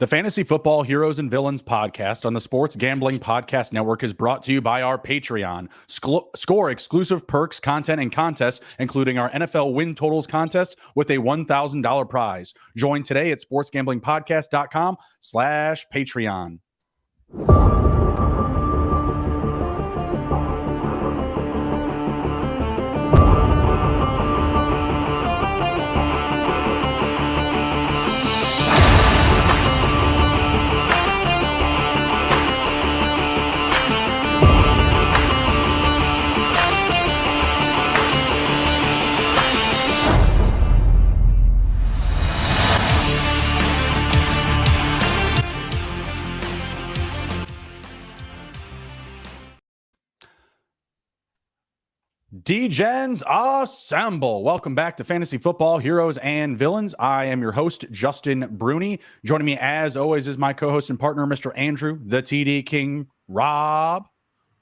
The Fantasy Football Heroes and Villains podcast on the Sports Gambling Podcast Network is brought to you by our Patreon. Score exclusive perks, content, and contests, including our NFL win totals contest with a $1,000 prize. Join today at sportsgamblingpodcast.com/Patreon. D-Gens assemble. Welcome back to Fantasy Football Heroes and Villains. I am your host, Justin Bruni. Joining me, as always, is my co-host and partner, Mr. Andrew, the TD King Raub.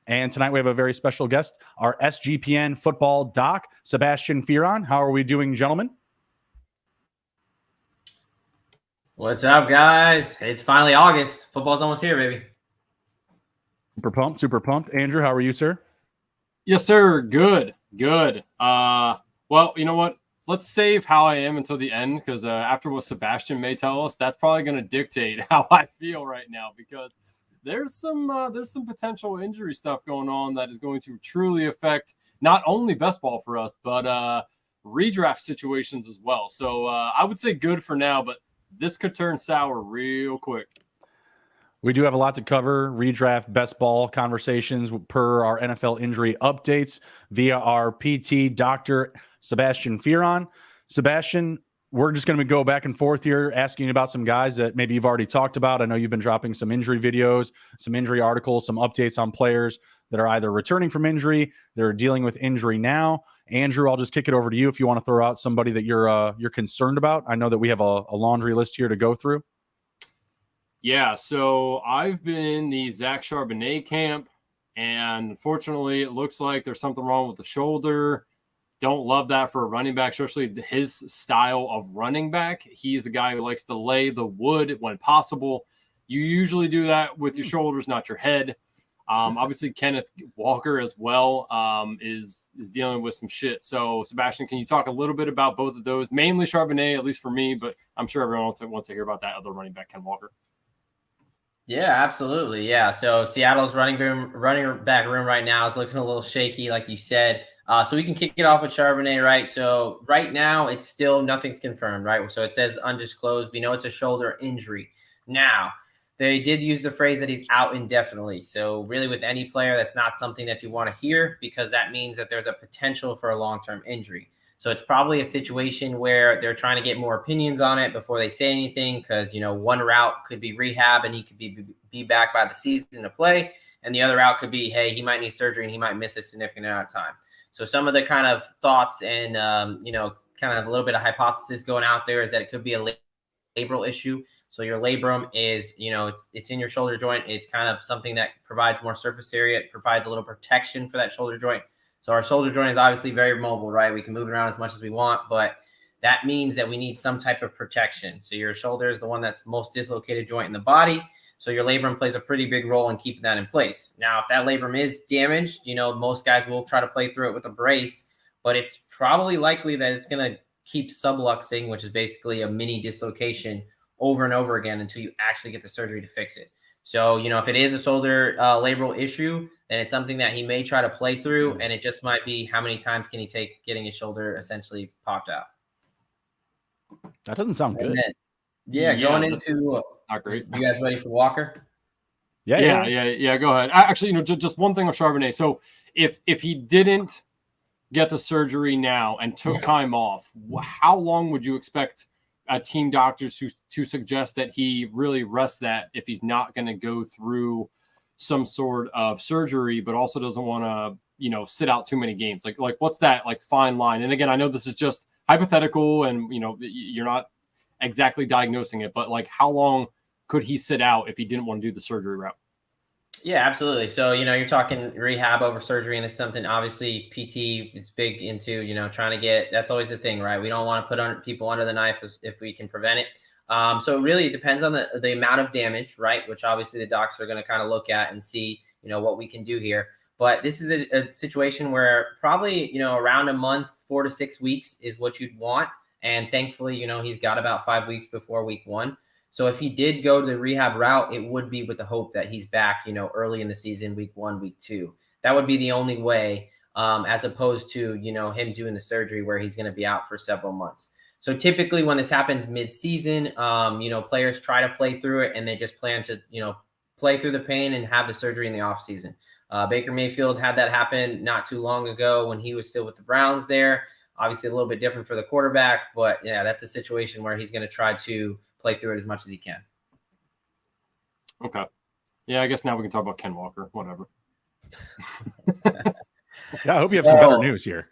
And tonight we have a very special guest, our SGPN football doc, Sebastian Fearon. How are we doing, gentlemen? What's up, guys? It's finally August. Football's almost here, baby. Super pumped. Andrew, how are you, sir? Yes, sir. Good. Well, you know what? Let's save how I am until the end, because after what Sebastian may tell us, that's probably going to dictate how I feel right now, because there's some potential injury stuff going on that is going to truly affect not only best ball for us, but redraft situations as well. So I would say good for now, but this could turn sour real quick. We do have a lot to cover, redraft best ball conversations per our NFL injury updates via our PT Dr. Sebastian Fearon. Sebastian, we're just going to go back and forth here, asking about some guys that maybe you've already talked about. I know you've been dropping some injury videos, some injury articles, some updates on players that are either returning from injury, they're dealing with injury now. Andrew, I'll just kick it over to you if you want to throw out somebody that you're concerned about. I know that we have a laundry list here to go through. Yeah, so I've been in the Zach Charbonnet camp, and unfortunately, it looks like there's something wrong with the shoulder. Don't love that for a running back, especially his style of running back. He's a guy who likes to lay the wood when possible. You usually do that with your shoulders, not your head. Obviously, Kenneth Walker as well is dealing with some shit. So, Sebastian, can you talk a little bit about both of those? Mainly Charbonnet, at least for me, but I'm sure everyone else wants to hear about that other running back, Ken Walker. Yeah, absolutely. Yeah. So Seattle's running back room right now is looking a little shaky, like you said. So we can kick it off with Charbonnet, right? So right now it's still nothing's confirmed, right? So it says undisclosed. We know it's a shoulder injury. Now, they did use the phrase that he's out indefinitely. So really with any player, that's not something that you want to hear, because that means that there's a potential for a long-term injury. So it's probably a situation where they're trying to get more opinions on it before they say anything, because, one route could be rehab and he could be back by the season to play. And the other route could be, hey, he might need surgery and he might miss a significant amount of time. So some of the kind of thoughts and, kind of a little bit of hypothesis going out there is that it could be a labral issue. So your labrum is, it's in your shoulder joint. It's kind of something that provides more surface area. It provides a little protection for that shoulder joint. So our shoulder joint is obviously very mobile, right? We can move it around as much as we want, but that means that we need some type of protection. So your shoulder is the one that's most dislocated joint in the body. So your labrum plays a pretty big role in keeping that in place. Now, if that labrum is damaged, most guys will try to play through it with a brace, but it's probably likely that it's going to keep subluxing, which is basically a mini dislocation, over and over again until you actually get the surgery to fix it. So, if it is a shoulder labral issue, then it's something that he may try to play through, and it just might be how many times can he take getting his shoulder essentially popped out. That doesn't sound good. Then, going into not great. You guys ready for Walker? Yeah. Go ahead. Actually, just one thing with Charbonnet. So if he didn't get the surgery now and took time off, how long would you expect team doctors to suggest that he really rest that if he's not going to go through some sort of surgery, but also doesn't want to, sit out too many games? Like what's that fine line? And again, I know this is just hypothetical and, you're not exactly diagnosing it, but how long could he sit out if he didn't want to do the surgery route? Yeah, absolutely. So, you're talking rehab over surgery, and it's something obviously PT is big into, trying to get, that's always the thing, right? We don't want to put people under the knife if we can prevent it. So it really depends on the amount of damage, right? Which obviously the docs are going to kind of look at and see, what we can do here. But this is a situation where probably, around a month, 4 to 6 weeks is what you'd want. And thankfully, he's got about 5 weeks before week 1. So if he did go the rehab route, it would be with the hope that he's back, early in the season, week 1, week 2. That would be the only way, as opposed to, him doing the surgery where he's going to be out for several months. So typically when this happens mid-season, players try to play through it and they just plan to, play through the pain and have the surgery in the offseason. Baker Mayfield had that happen not too long ago when he was still with the Browns there. Obviously a little bit different for the quarterback, but yeah, that's a situation where he's going to try to play through it as much as he can. Okay. Yeah, I guess now we can talk about Ken Walker, whatever. Yeah, I hope you have some better news here.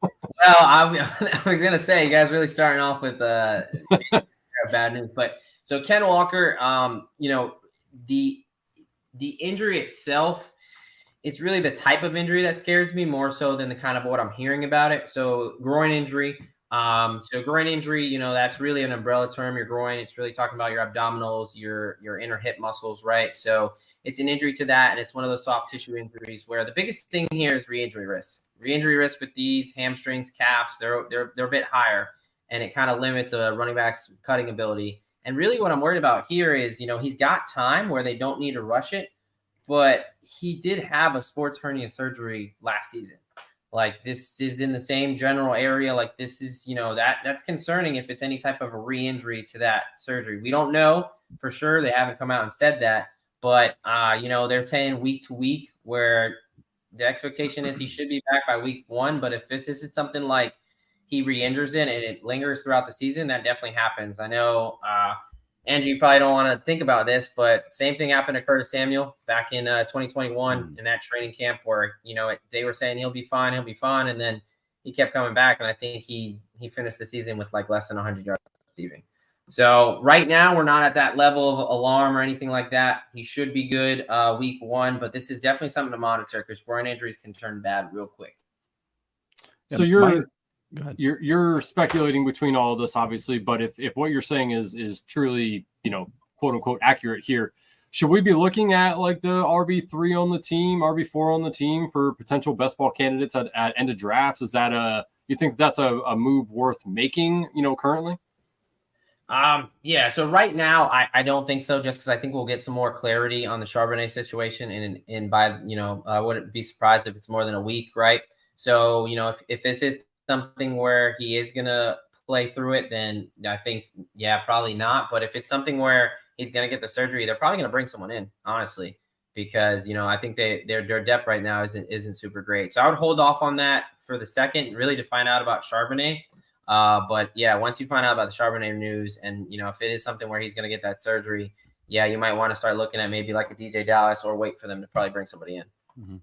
Well, I was going to say, you guys really starting off with bad news. But so Ken Walker, the injury itself, it's really the type of injury that scares me more so than the kind of what I'm hearing about it. So groin injury. Groin injury, that's really an umbrella term. Your groin, it's really talking about your abdominals, your inner hip muscles, right? So it's an injury to that, and it's one of those soft tissue injuries where the biggest thing here is re-injury risk. Re-injury risk with these hamstrings, calves, they're a bit higher, and it kind of limits a running back's cutting ability. And really what I'm worried about here is, he's got time where they don't need to rush it, but he did have a sports hernia surgery last season. Like, this is in the same general area. Like, this is, that's concerning if it's any type of a re-injury to that surgery. We don't know for sure. They haven't come out and said that, but, they're saying week to week, where the expectation is he should be back by week 1. But if this is something like he re-injures it and it lingers throughout the season, that definitely happens. I know, Andrew, you probably don't want to think about this, but same thing happened to Curtis Samuel back in 2021 in that training camp where, they were saying he'll be fine. And then he kept coming back. And I think he finished the season with like less than 100 yards receiving. So right now we're not at that level of alarm or anything like that. He should be good week 1, but this is definitely something to monitor because groin injuries can turn bad real quick. So you're speculating between all of this, obviously, but if what you're saying is truly, quote unquote accurate here, should we be looking at like the RB3 on the team, RB4 on the team for potential best ball candidates at end of drafts? Is that you think that's a move worth making, currently? Yeah. So right now, I don't think so, just because I think we'll get some more clarity on the Charbonnet situation, and by I wouldn't be surprised if it's more than a week, right? So if this is something where he is gonna play through it, then I think probably not. But if it's something where he's gonna get the surgery, they're probably gonna bring someone in, honestly, because I think their depth right now isn't super great. So I would hold off on that for the second, really, to find out about Charbonnet. But yeah, once you find out about the Charbonnet news, and if it is something where he's going to get that surgery, you might want to start looking at maybe like a DJ Dallas, or wait for them to probably bring somebody in. Mm-hmm.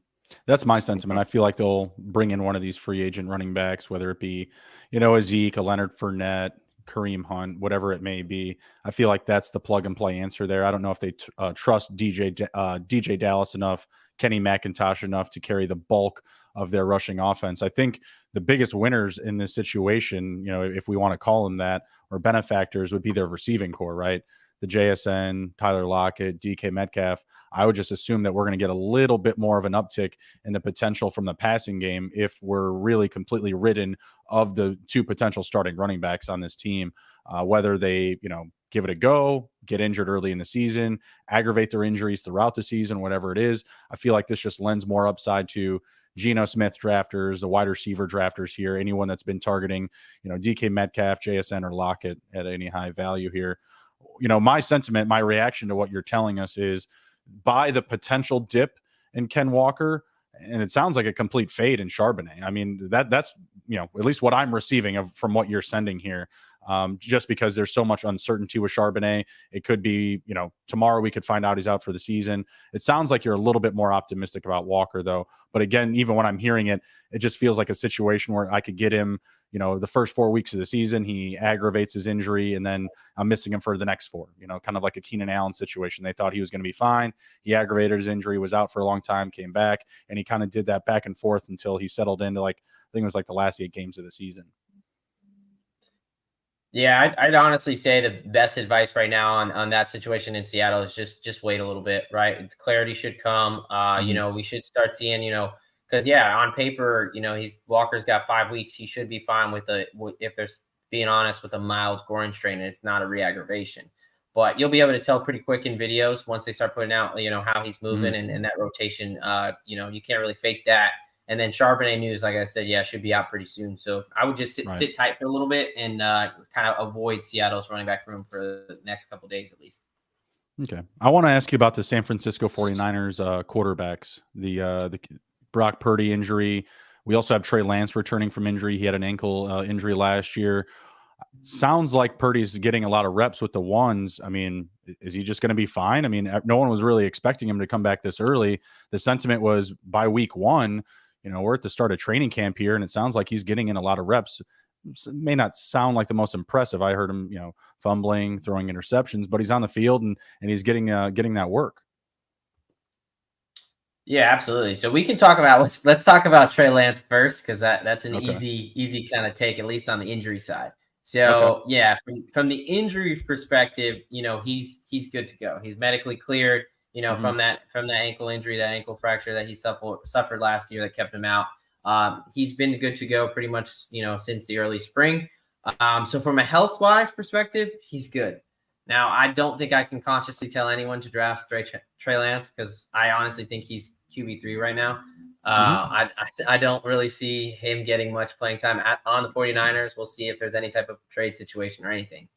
That's my sentiment. I feel like they'll bring in one of these free agent running backs, whether it be, a Zeke, a Leonard Fournette, Kareem Hunt, whatever it may be. I feel like that's the plug and play answer there. I don't know if they trust DJ Dallas enough, Kenny McIntosh enough to carry the bulk of their rushing offense. I think the biggest winners in this situation, if we want to call them that, or benefactors, would be their receiving core, right? The JSN, Tyler Lockett, DK Metcalf. I would just assume that we're going to get a little bit more of an uptick in the potential from the passing game if we're really completely ridden of the 2 potential starting running backs on this team, whether they, give it a go, get injured early in the season, aggravate their injuries throughout the season, whatever it is. I feel like this just lends more upside to Geno Smith drafters, the wide receiver drafters here, anyone that's been targeting, DK Metcalf, JSN, or Lockett at any high value here. My sentiment, my reaction to what you're telling us is buy the potential dip in Ken Walker, and it sounds like a complete fade in Charbonnet. I mean, that's at least what I'm receiving from what you're sending here. Just because there's so much uncertainty with Charbonnet. It could be, tomorrow we could find out he's out for the season. It sounds like you're a little bit more optimistic about Walker, though. But again, even when I'm hearing it, it just feels like a situation where I could get him, the first 4 weeks of the season, he aggravates his injury, and then I'm missing him for the next 4, kind of like a Keenan Allen situation. They thought he was going to be fine. He aggravated his injury, was out for a long time, came back, and he kind of did that back and forth until he settled into, I think it was like the last 8 games of the season. Yeah, I'd honestly say the best advice right now on that situation in Seattle is just wait a little bit, right? Clarity should come. Mhm. We should start seeing, because yeah, on paper, Walker's got 5 weeks. He should be fine if there's being honest with a mild groin strain, and it's not a re-aggravation. But you'll be able to tell pretty quick in videos once they start putting out, how he's moving and that rotation. You can't really fake that. And then Charbonnet news, like I said, yeah, should be out pretty soon. So I would just sit tight for a little bit and kind of avoid Seattle's running back room for the next couple of days at least. Okay. I want to ask you about the San Francisco 49ers quarterbacks, the Brock Purdy injury. We also have Trey Lance returning from injury. He had an ankle injury last year. Sounds like Purdy's getting a lot of reps with the ones. I mean, is he just going to be fine? I mean, no one was really expecting him to come back this early. The sentiment was by week 1, we're at the start of training camp here, and it sounds like he's getting in a lot of reps. It may not sound like the most impressive. I heard him, fumbling, throwing interceptions, but he's on the field and he's getting that work. Yeah, absolutely. So we can talk about let's talk about Trey Lance first because that's an Okay. easy kind of take, at least on the injury side. So yeah, from the injury perspective, he's good to go. He's medically cleared. From that ankle injury, that ankle fracture that he suffered last year that kept him out. He's been good to go pretty much since the early spring. So from a health wise perspective, he's good. Now I don't think I can consciously tell anyone to draft Trey Lance because I honestly think he's QB3 right now. I don't really see him getting much playing time on the 49ers. We'll see if there's any type of trade situation or anything.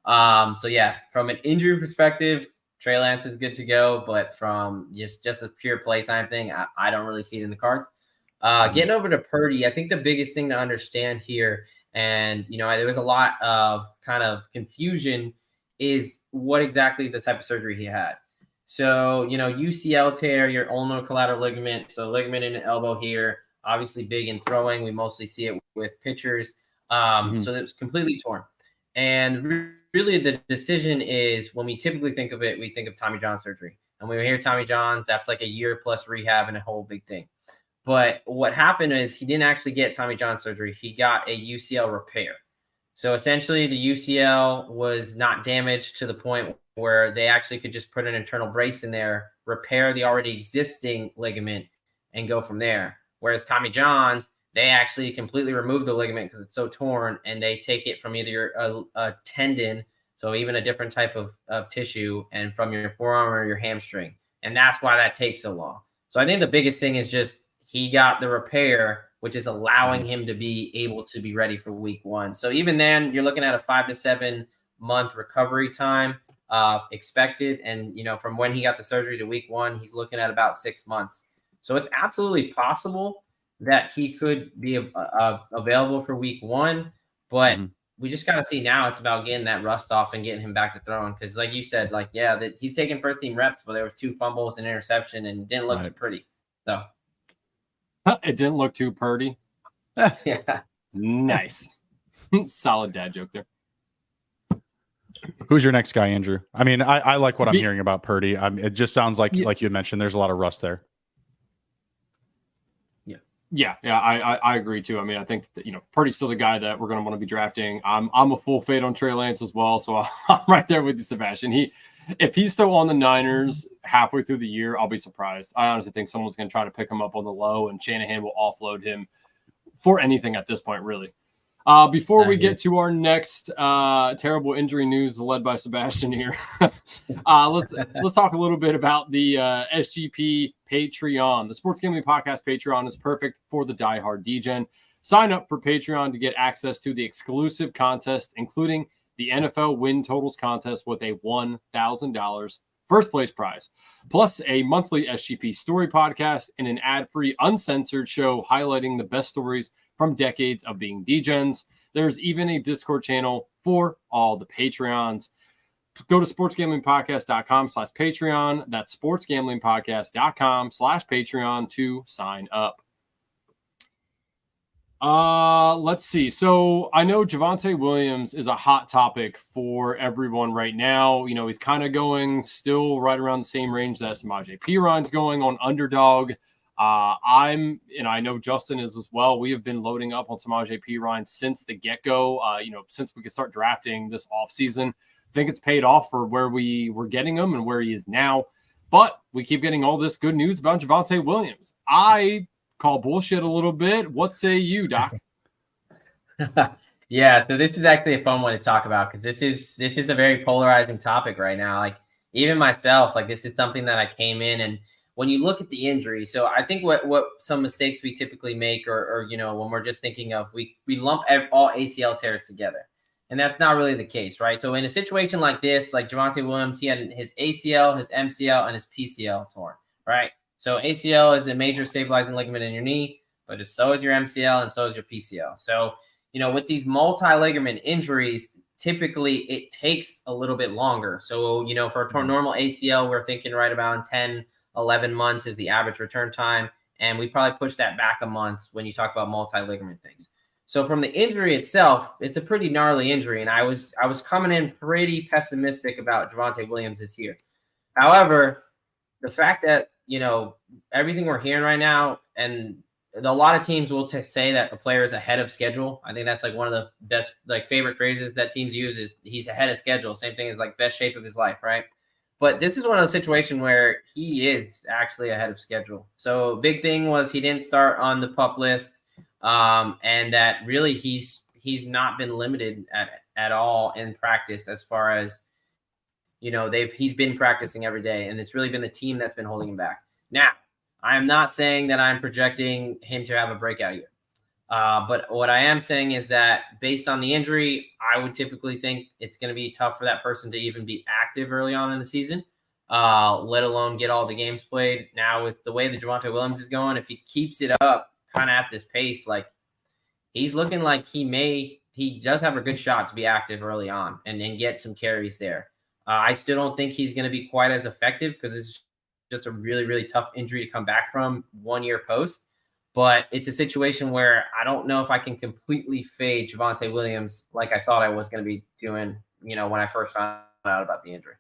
So yeah, from an injury perspective, Trey Lance is good to go, but from just a pure playtime thing, I don't really see it in the cards. Getting over to Purdy, I think the biggest thing to understand here, and there was a lot of kind of confusion, is what exactly the type of surgery he had. So, UCL tear, your ulnar collateral ligament, so ligament in the elbow here, obviously big in throwing. We mostly see it with pitchers. So it was completely torn. And really the decision is, when we typically think of it, we think of Tommy John surgery. And when we hear Tommy John's, that's like a year plus rehab and a whole big thing. But what happened is he didn't actually get Tommy John surgery. He got a UCL repair. So essentially the UCL was not damaged to the point where they actually could just put an internal brace in there, repair the already existing ligament, and go from there. Whereas Tommy John's, they actually completely remove the ligament because it's so torn, and they take it from either a tendon, so even a different type of tissue, and from your forearm or your hamstring. And that's why that takes so long. So I think the biggest thing is just he got the repair, which is allowing him to be able to be ready for week 1. So even then, you're looking at a 5 to 7 month recovery time expected. And, from when he got the surgery to week 1, he's looking at about 6 months. So it's absolutely possible that he could be available for week 1. But we just got to see now. It's about getting that rust off and getting him back to throwing. Because like you said, that he's taking first team reps, but there was 2 fumbles and interception and didn't look too pretty. So. It didn't look too purdy. Yeah. Nice. Solid dad joke there. Who's your next guy, Andrew? I mean, I like what I'm hearing about Purdy. It just sounds like you had mentioned, there's a lot of rust there. Yeah, I agree too. I mean, I think that, Purdy's still the guy that we're going to want to be drafting. I'm a full fade on Trey Lance as well, so I'm right there with you, Sebastian. If he's still on the Niners halfway through the year, I'll be surprised. I honestly think someone's going to try to pick him up on the low, and Shanahan will offload him for anything at this point, really. Before we get to our next terrible injury news led by Sebastian here, let's talk a little bit about the SGP Patreon. The Sports Gambling Podcast Patreon is perfect for the diehard DGen. Sign up for Patreon to get access to the exclusive contest, including the NFL win totals contest with a $1,000 first place prize, plus a monthly SGP story podcast and an ad-free, uncensored show highlighting the best stories from decades of being DGens. There's even a Discord channel for all the Patreons. Go to sportsgamblingpodcast.com/Patreon. That's sportsgamblingpodcast.com/Patreon to sign up. Let's see. So I know Javonte Williams is a hot topic for everyone right now. He's kind of going still right around the same range that Samaje Perine going on Underdog. I know Justin is as well. We have been loading up on Samaje Perine since the get-go, since we could start drafting this offseason. I think it's paid off for where we were getting him and where he is now. But we keep getting all this good news about Javonte Williams. I call bullshit a little bit. What say you, Doc? Yeah, so this is actually a fun one to talk about because this is a very polarizing topic right now. Like even myself, like this is something that I came in and when you look at the injury, so I think what some mistakes we typically make or when we're just thinking of we lump all ACL tears together. And that's not really the case, right? So in a situation like this, like Javonte Williams, he had his ACL, his MCL, and his PCL torn, right? So ACL is a major stabilizing ligament in your knee, but so is your MCL and so is your PCL. So with these multi-ligament injuries, typically it takes a little bit longer. So, for a normal ACL, we're thinking right about 10, 11 months is the average return time. And we probably push that back a month when you talk about multi-ligament things. So from the injury itself, it's a pretty gnarly injury. And I was coming in pretty pessimistic about Javonte Williams this year. However, the fact that, everything we're hearing right now and a lot of teams will say that the player is ahead of schedule. I think that's like one of the best favorite phrases that teams use is he's ahead of schedule. Same thing as like best shape of his life, right? But this is one of those situations where he is actually ahead of schedule. So big thing was he didn't start on the PUP list, and that really he's not been limited at all in practice as far as he's been practicing every day, and it's really been the team that's been holding him back. Now, I am not saying that I'm projecting him to have a breakout year. But what I am saying is that based on the injury, I would typically think it's going to be tough for that person to even be active early on in the season, let alone get all the games played. Now, with the way that Javonte Williams is going, if he keeps it up kind of at this pace, like he's looking like he does have a good shot to be active early on and get some carries there. I still don't think he's going to be quite as effective because it's just a really, really tough injury to come back from 1 year post. But it's a situation where I don't know if I can completely fade Javonte Williams like I thought I was going to be doing, when I first found out about the injury.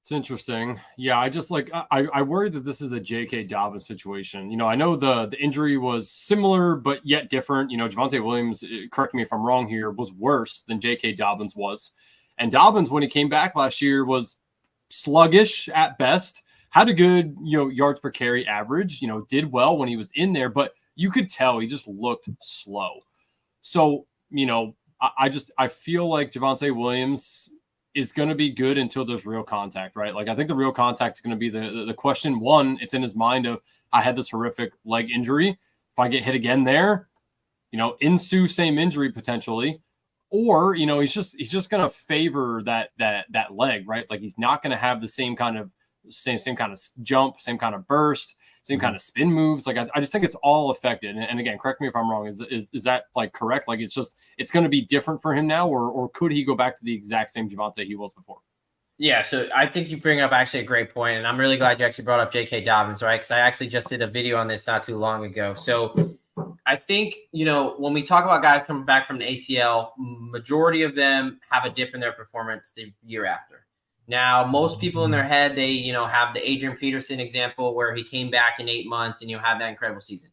It's interesting. Yeah, I just I worry that this is a J.K. Dobbins situation. I know the injury was similar, but yet different. Javonte Williams, correct me if I'm wrong here, was worse than J.K. Dobbins was. And Dobbins, when he came back last year, was sluggish at best, had a good, yards per carry average, did well when he was in there, but you could tell he just looked slow. So, I feel like Javonte Williams is going to be good until there's real contact, right? Like I think the real contact is going to be the question. One, it's in his mind of, I had this horrific leg injury. If I get hit again there, ensue same injury potentially. Or, he's just going to favor that leg, right? Like he's not going to have the same kind of jump, same kind of burst, same kind of spin moves. Like I just think it's all affected. And again, correct me if I'm wrong. Is that like correct? Like it's going to be different for him now, or could he go back to the exact same Javonte he was before? Yeah, so I think you bring up actually a great point, and I'm really glad you actually brought up J.K. Dobbins, right? Because I actually just did a video on this not too long ago. So I think, when we talk about guys coming back from the ACL, majority of them have a dip in their performance the year after. Now, most people in their head, they, have the Adrian Peterson example where he came back in 8 months and had that incredible season.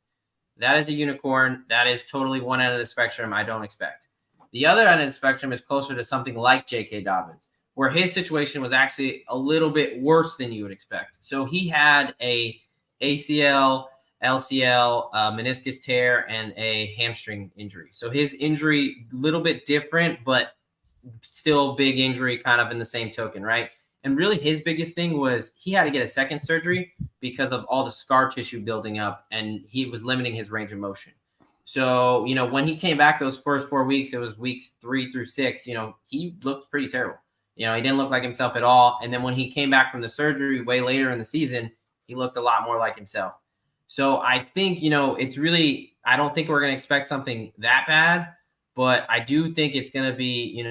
That is a unicorn. That is totally one end of the spectrum I don't expect. The other end of the spectrum is closer to something like J.K. Dobbins, where his situation was actually a little bit worse than you would expect. So he had a ACL, LCL, meniscus tear, and a hamstring injury. So his injury, a little bit different, but still big injury kind of in the same token, right? And really his biggest thing was he had to get a second surgery because of all the scar tissue building up, and he was limiting his range of motion. So, when he came back those first 4 weeks, it was weeks 3 through 6, he looked pretty terrible. He didn't look like himself at all. And then when he came back from the surgery way later in the season, he looked a lot more like himself. So I think, it's really, I don't think we're going to expect something that bad, but I do think it's going to be,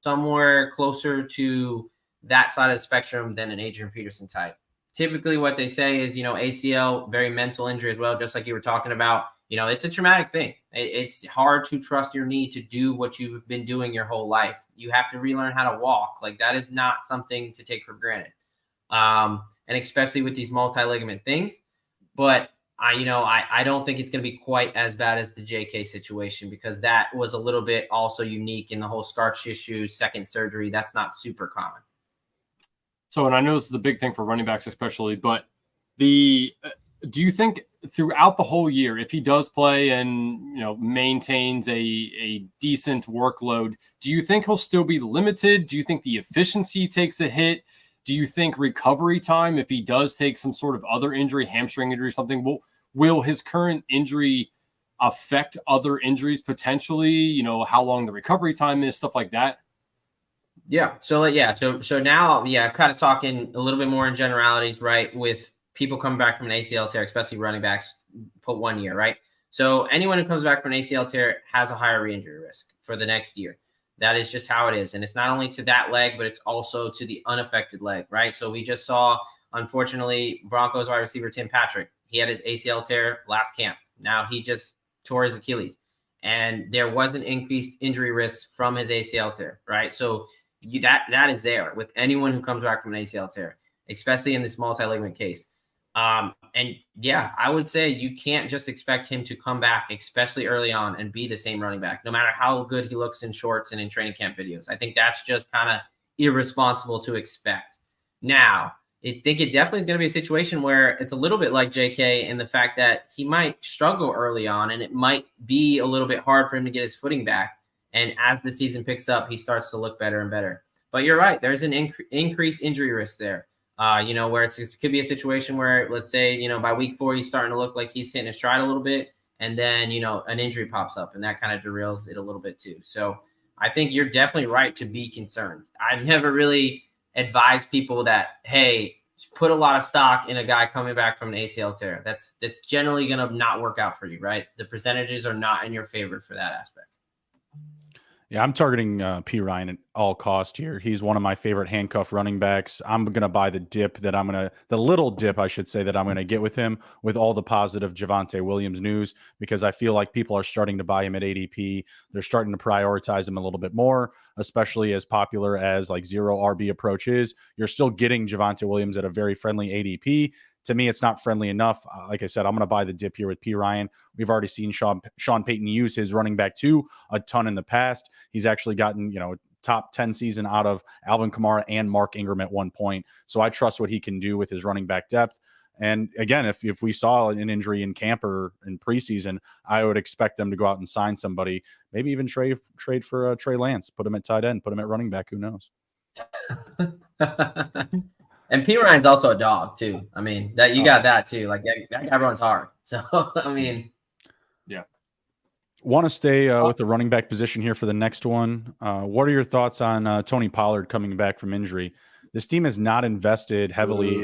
somewhere closer to that side of the spectrum than an Adrian Peterson type. Typically what they say is, ACL, very mental injury as well, just like you were talking about. It's a traumatic thing. It's hard to trust your knee to do what you've been doing your whole life. You have to relearn how to walk. Like that is not something to take for granted. and especially with these multi-ligament things. But I don't think it's going to be quite as bad as the JK situation, because that was a little bit also unique in the whole scar tissue, second surgery. That's not super common. So, and I know this is the big thing for running backs especially, but do you think throughout the whole year, if he does play and maintains a decent workload, do you think he'll still be limited? Do you think the efficiency takes a hit? Do you think recovery time, if he does take some sort of other injury, hamstring injury, something, will his current injury affect other injuries potentially? How long the recovery time is, stuff like that. Yeah. So now, kind of talking a little bit more in generalities, right? With people coming back from an ACL tear, especially running backs, put 1 year, right? So anyone who comes back from an ACL tear has a higher re-injury risk for the next year. That is just how it is. And it's not only to that leg, but it's also to the unaffected leg, right? So we just saw, unfortunately, Broncos wide receiver Tim Patrick. He had his ACL tear last camp. Now he just tore his Achilles. And there was an increased injury risk from his ACL tear, right? So that is there with anyone who comes back from an ACL tear, especially in this multi-ligament case. And yeah, I would say you can't just expect him to come back, especially early on, and be the same running back, no matter how good he looks in shorts and in training camp videos. I think that's just kind of irresponsible to expect. Now, I think it definitely is going to be a situation where it's a little bit like JK in the fact that he might struggle early on, and it might be a little bit hard for him to get his footing back. And as the season picks up, he starts to look better and better. But you're right. There's an increased injury risk there. Where it could be a situation where, let's say, by week 4, he's starting to look like he's hitting his stride a little bit. And then, an injury pops up and that kind of derails it a little bit too. So I think you're definitely right to be concerned. I've never really advised people that, hey, put a lot of stock in a guy coming back from an ACL tear. That's generally going to not work out for you, right? The percentages are not in your favor for that aspect. Yeah, I'm targeting P. Ryan at all cost here. He's one of my favorite handcuff running backs. I'm going to buy the little dip, I should say, that I'm going to get with him with all the positive Javonte Williams news, because I feel like people are starting to buy him at ADP. They're starting to prioritize him a little bit more, especially as popular as like zero RB approach is. You're still getting Javonte Williams at a very friendly ADP. To me, it's not friendly enough. Like I said, I'm going to buy the dip here with P. Ryan. We've already seen Sean Payton use his running back 2 a ton in the past. He's actually gotten, top 10 season out of Alvin Kamara and Mark Ingram at one point. So I trust what he can do with his running back depth. And again, if we saw an injury in camp or in preseason, I would expect them to go out and sign somebody, maybe even trade for Trey Lance, put him at tight end, put him at running back. Who knows? And P. Ryan's also a dog too. I mean, that you got that too. Like that guy runs hard. So I mean, yeah. Want to stay with the running back position here for the next one. What are your thoughts on Tony Pollard coming back from injury? This team has not invested heavily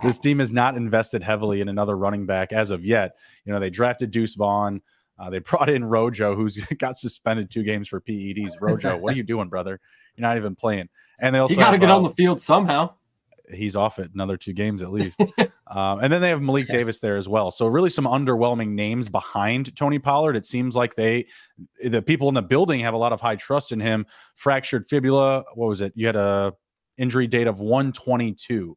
this team has not invested heavily in another running back as of yet. They drafted Deuce Vaughn. They brought in Rojo, who's got suspended 2 games for PEDs. Rojo, what are you doing, brother? You're not even playing. And they also got to get on the field somehow. He's off it another 2 games at least. And then they have Malik Davis there as well. So really some underwhelming names behind Tony Pollard. It seems like the people in the building have a lot of high trust in him. Fractured fibula. What was it? You had a injury date of 1/22.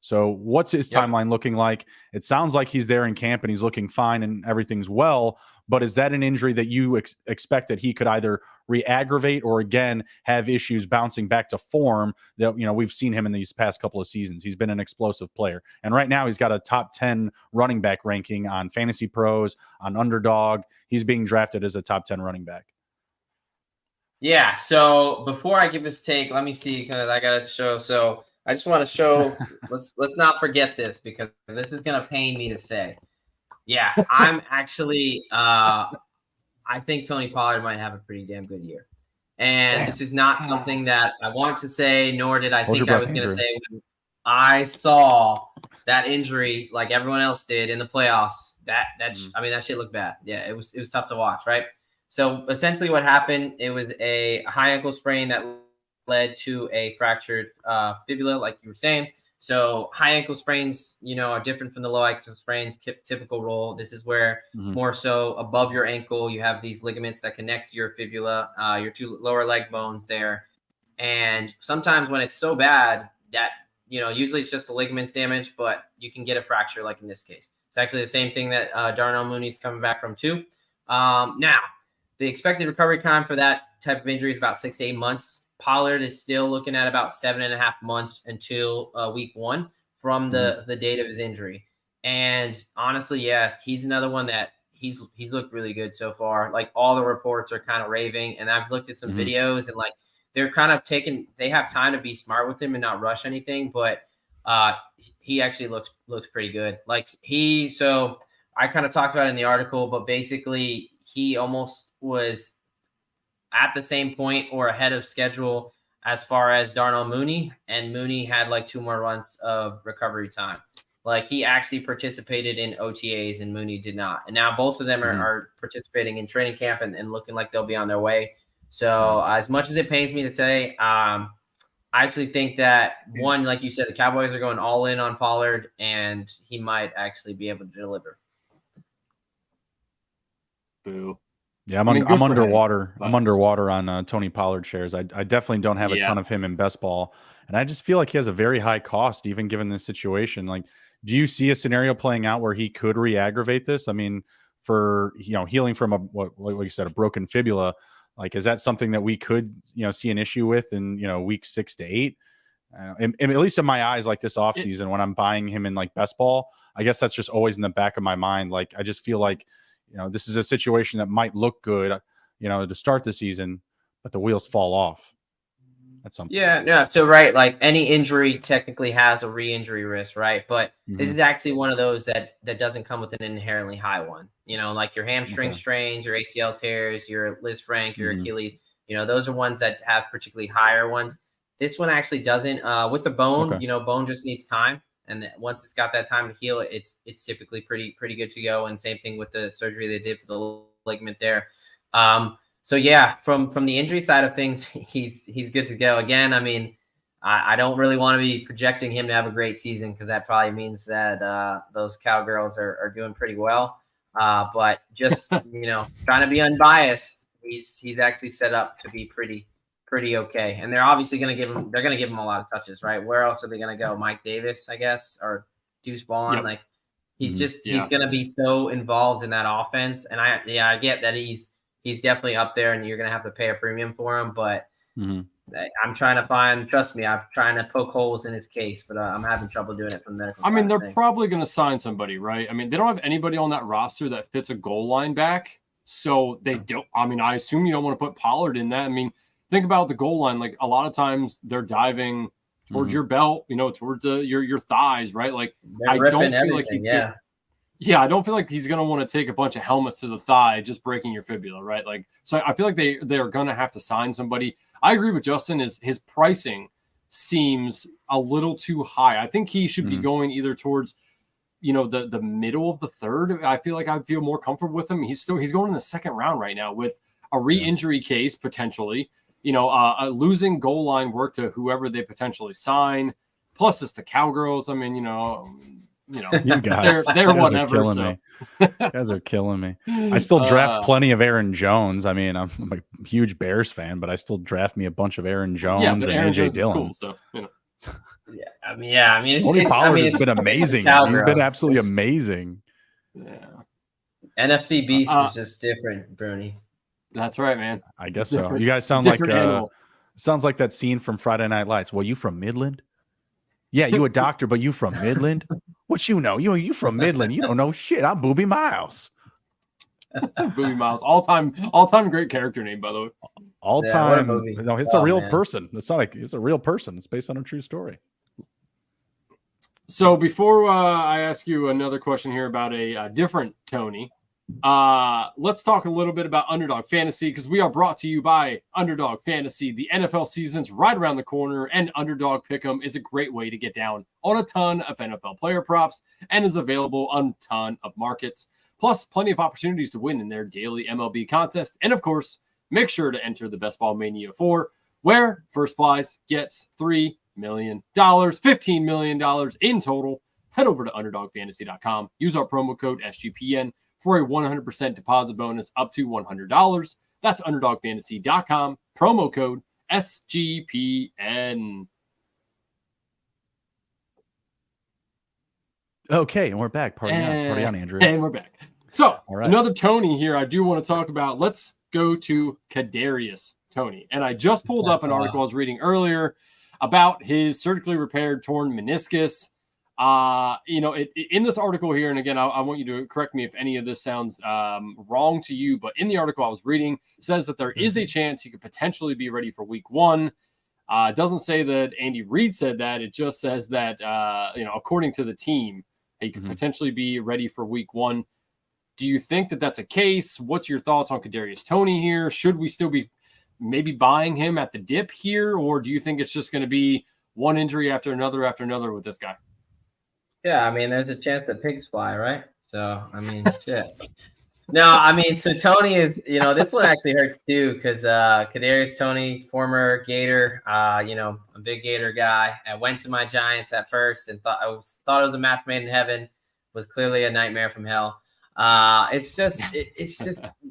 So what's his timeline looking like? It sounds like he's there in camp and he's looking fine and everything's well. But is that an injury that you expect that he could either re-aggravate or again have issues bouncing back to form that we've seen him in these past couple of seasons? He's been an explosive player, and right now he's got a top 10 running back ranking on Fantasy Pros, on Underdog. He's being drafted as a top 10 running back. Yeah. So before I give this take, let me see, because I got to show. So I just want to show. let's not forget this, because this is going to pain me to say. Yeah, I'm actually I think Tony Pollard might have a pretty damn good year. And this is not something that I want to say, nor did I think I was going to say when I saw that injury like everyone else did in the playoffs. I mean, that shit looked bad. Yeah, it was tough to watch, right? So essentially what happened, it was a high ankle sprain that led to a fractured fibula, like you were saying. So high ankle sprains, are different from the low ankle sprains, typical role. This is where more so above your ankle, you have these ligaments that connect to your fibula, your 2 lower leg bones there. And sometimes when it's so bad that usually it's just the ligaments damage, but you can get a fracture like in this case. It's actually the same thing that Darnell Mooney's coming back from too. Now, the expected recovery time for that type of injury is about 6 to 8 months. Pollard is still looking at about 7.5 months until week 1 from the date of his injury. And honestly, yeah, he's another one that he's looked really good so far. Like all the reports are kind of raving, and I've looked at some videos, and like they're kind of they have time to be smart with him and not rush anything, but he actually looks pretty good. So I kind of talked about it in the article, but basically he almost was at the same point or ahead of schedule as far as Darnell Mooney, and Mooney had like 2 more runs of recovery time. Like he actually participated in OTAs and Mooney did not. And now both of them are participating in training camp and looking like they'll be on their way. So as much as it pains me to say, I actually think that one, like you said, the Cowboys are going all in on Pollard, and he might actually be able to deliver. Boo. Yeah, I'm underwater. I'm underwater on Tony Pollard shares. I definitely don't have a ton of him in best ball, and I just feel like he has a very high cost, even given this situation. Like, do you see a scenario playing out where he could re-aggravate this? I mean, for healing from what you said, a broken fibula, like is that something that we could see an issue with in week 6 to 8? And at least in my eyes, like this offseason, when I'm buying him in like best ball, I guess that's just always in the back of my mind. Like I just feel like this is a situation that might look good, to start the season, but the wheels fall off at some point. Yeah. So, right, like any injury technically has a re-injury risk, right? But this is actually one of those that doesn't come with an inherently high one. Like your hamstring strains, your ACL tears, your Liz Frank, your Achilles, those are ones that have particularly higher ones. This one actually doesn't. With the bone, bone just needs time. And once it's got that time to heal, it's typically pretty good to go. And same thing with the surgery they did for the ligament there. So yeah, from the injury side of things, he's good to go. Again, I mean, I don't really want to be projecting him to have a great season because that probably means that those Cowgirls are doing pretty well. But just trying to be unbiased, he's actually set up to be pretty okay. And they're obviously going to give him a lot of touches, right? Where else are they going to go? Mike Davis, I guess, or Deuce Vaughn. Yep. Like he's going to be so involved in that offense. And I get that he's definitely up there and you're going to have to pay a premium for him, but I'm trying to trust me, I'm trying to poke holes in his case, but I'm having trouble doing it from the medical side. I mean, they're probably going to sign somebody, right? I mean, they don't have anybody on that roster that fits a goal line back. So they don't, I mean, I assume you don't want to put Pollard in that. I mean, think about the goal line. Like a lot of times they're diving towards your belt, towards your thighs, right? Like I don't feel like he's I don't feel like he's going to want to take a bunch of helmets to the thigh, just breaking your fibula, right? Like, so I feel like they're going to have to sign somebody. I agree with Justin. His pricing seems a little too high. I think he should be going either towards, the middle of the third. I feel like I'd feel more comfortable with him. He's going in the second round right now with a re-injury case potentially. Losing goal line work to whoever they potentially sign. Plus, it's the Cowgirls. I mean, you guys, they're whatever. Me. You guys are killing me. I still draft plenty of Aaron Jones. I mean, I'm a huge Bears fan, but I still draft me a bunch of Aaron Jones and Aaron AJ Jones Dillon. Is cool, so, I mean, Tony Pollard has been amazing. He's been absolutely amazing. Yeah. NFC Beast is just different, Bruni. That's right, man. I guess so. You guys sound like sounds like that scene from Friday Night Lights. Well, you from Midland? Yeah, you a doctor, but you from Midland? What you know? You from Midland? You don't know shit. I'm Booby Miles. Booby Miles, all time great character name, by the way. All time. No, it's a real person. It's not like it's a real person. It's based on a true story. So before I ask you another question here about a different Tony, let's talk a little bit about Underdog Fantasy because we are brought to you by Underdog Fantasy. The NFL season's right around the corner, and Underdog Pick'em is a great way to get down on a ton of NFL player props and is available on a ton of markets. Plus, plenty of opportunities to win in their daily MLB contest. And of course, make sure to enter the Best Ball Mania 4, where first prize gets $3 million, $15 million in total. Head over to UnderdogFantasy.com. Use our promo code SGPN for a 100% deposit bonus up to $100. That's UnderdogFantasy.com. Promo code SGPN. Okay, and we're back. Party on, Andrew. And we're back. So All right. another Tony here I do want to talk about. Let's go to Kadarius Toney. And I just pulled up an article I was reading earlier about his surgically repaired torn meniscus. In this article here, and again, I want you to correct me if any of this sounds wrong to you, but in the article I was reading, it says that there is a chance he could potentially be ready for week 1. It doesn't say that Andy Reid said that. It just says that, according to the team, he could potentially be ready for week 1. Do you think that that's a case? What's your thoughts on Kadarius Toney here? Should we still be maybe buying him at the dip here? Or do you think it's just going to be one injury after another with this guy? Yeah, I mean, there's a chance that pigs fly, right? So, I mean, shit. No, I mean, so Toney is, this one actually hurts too, because Kadarius Toney, former Gator, a big Gator guy. I went to my Giants at first and thought it was a match made in heaven. Was clearly a nightmare from hell. It's just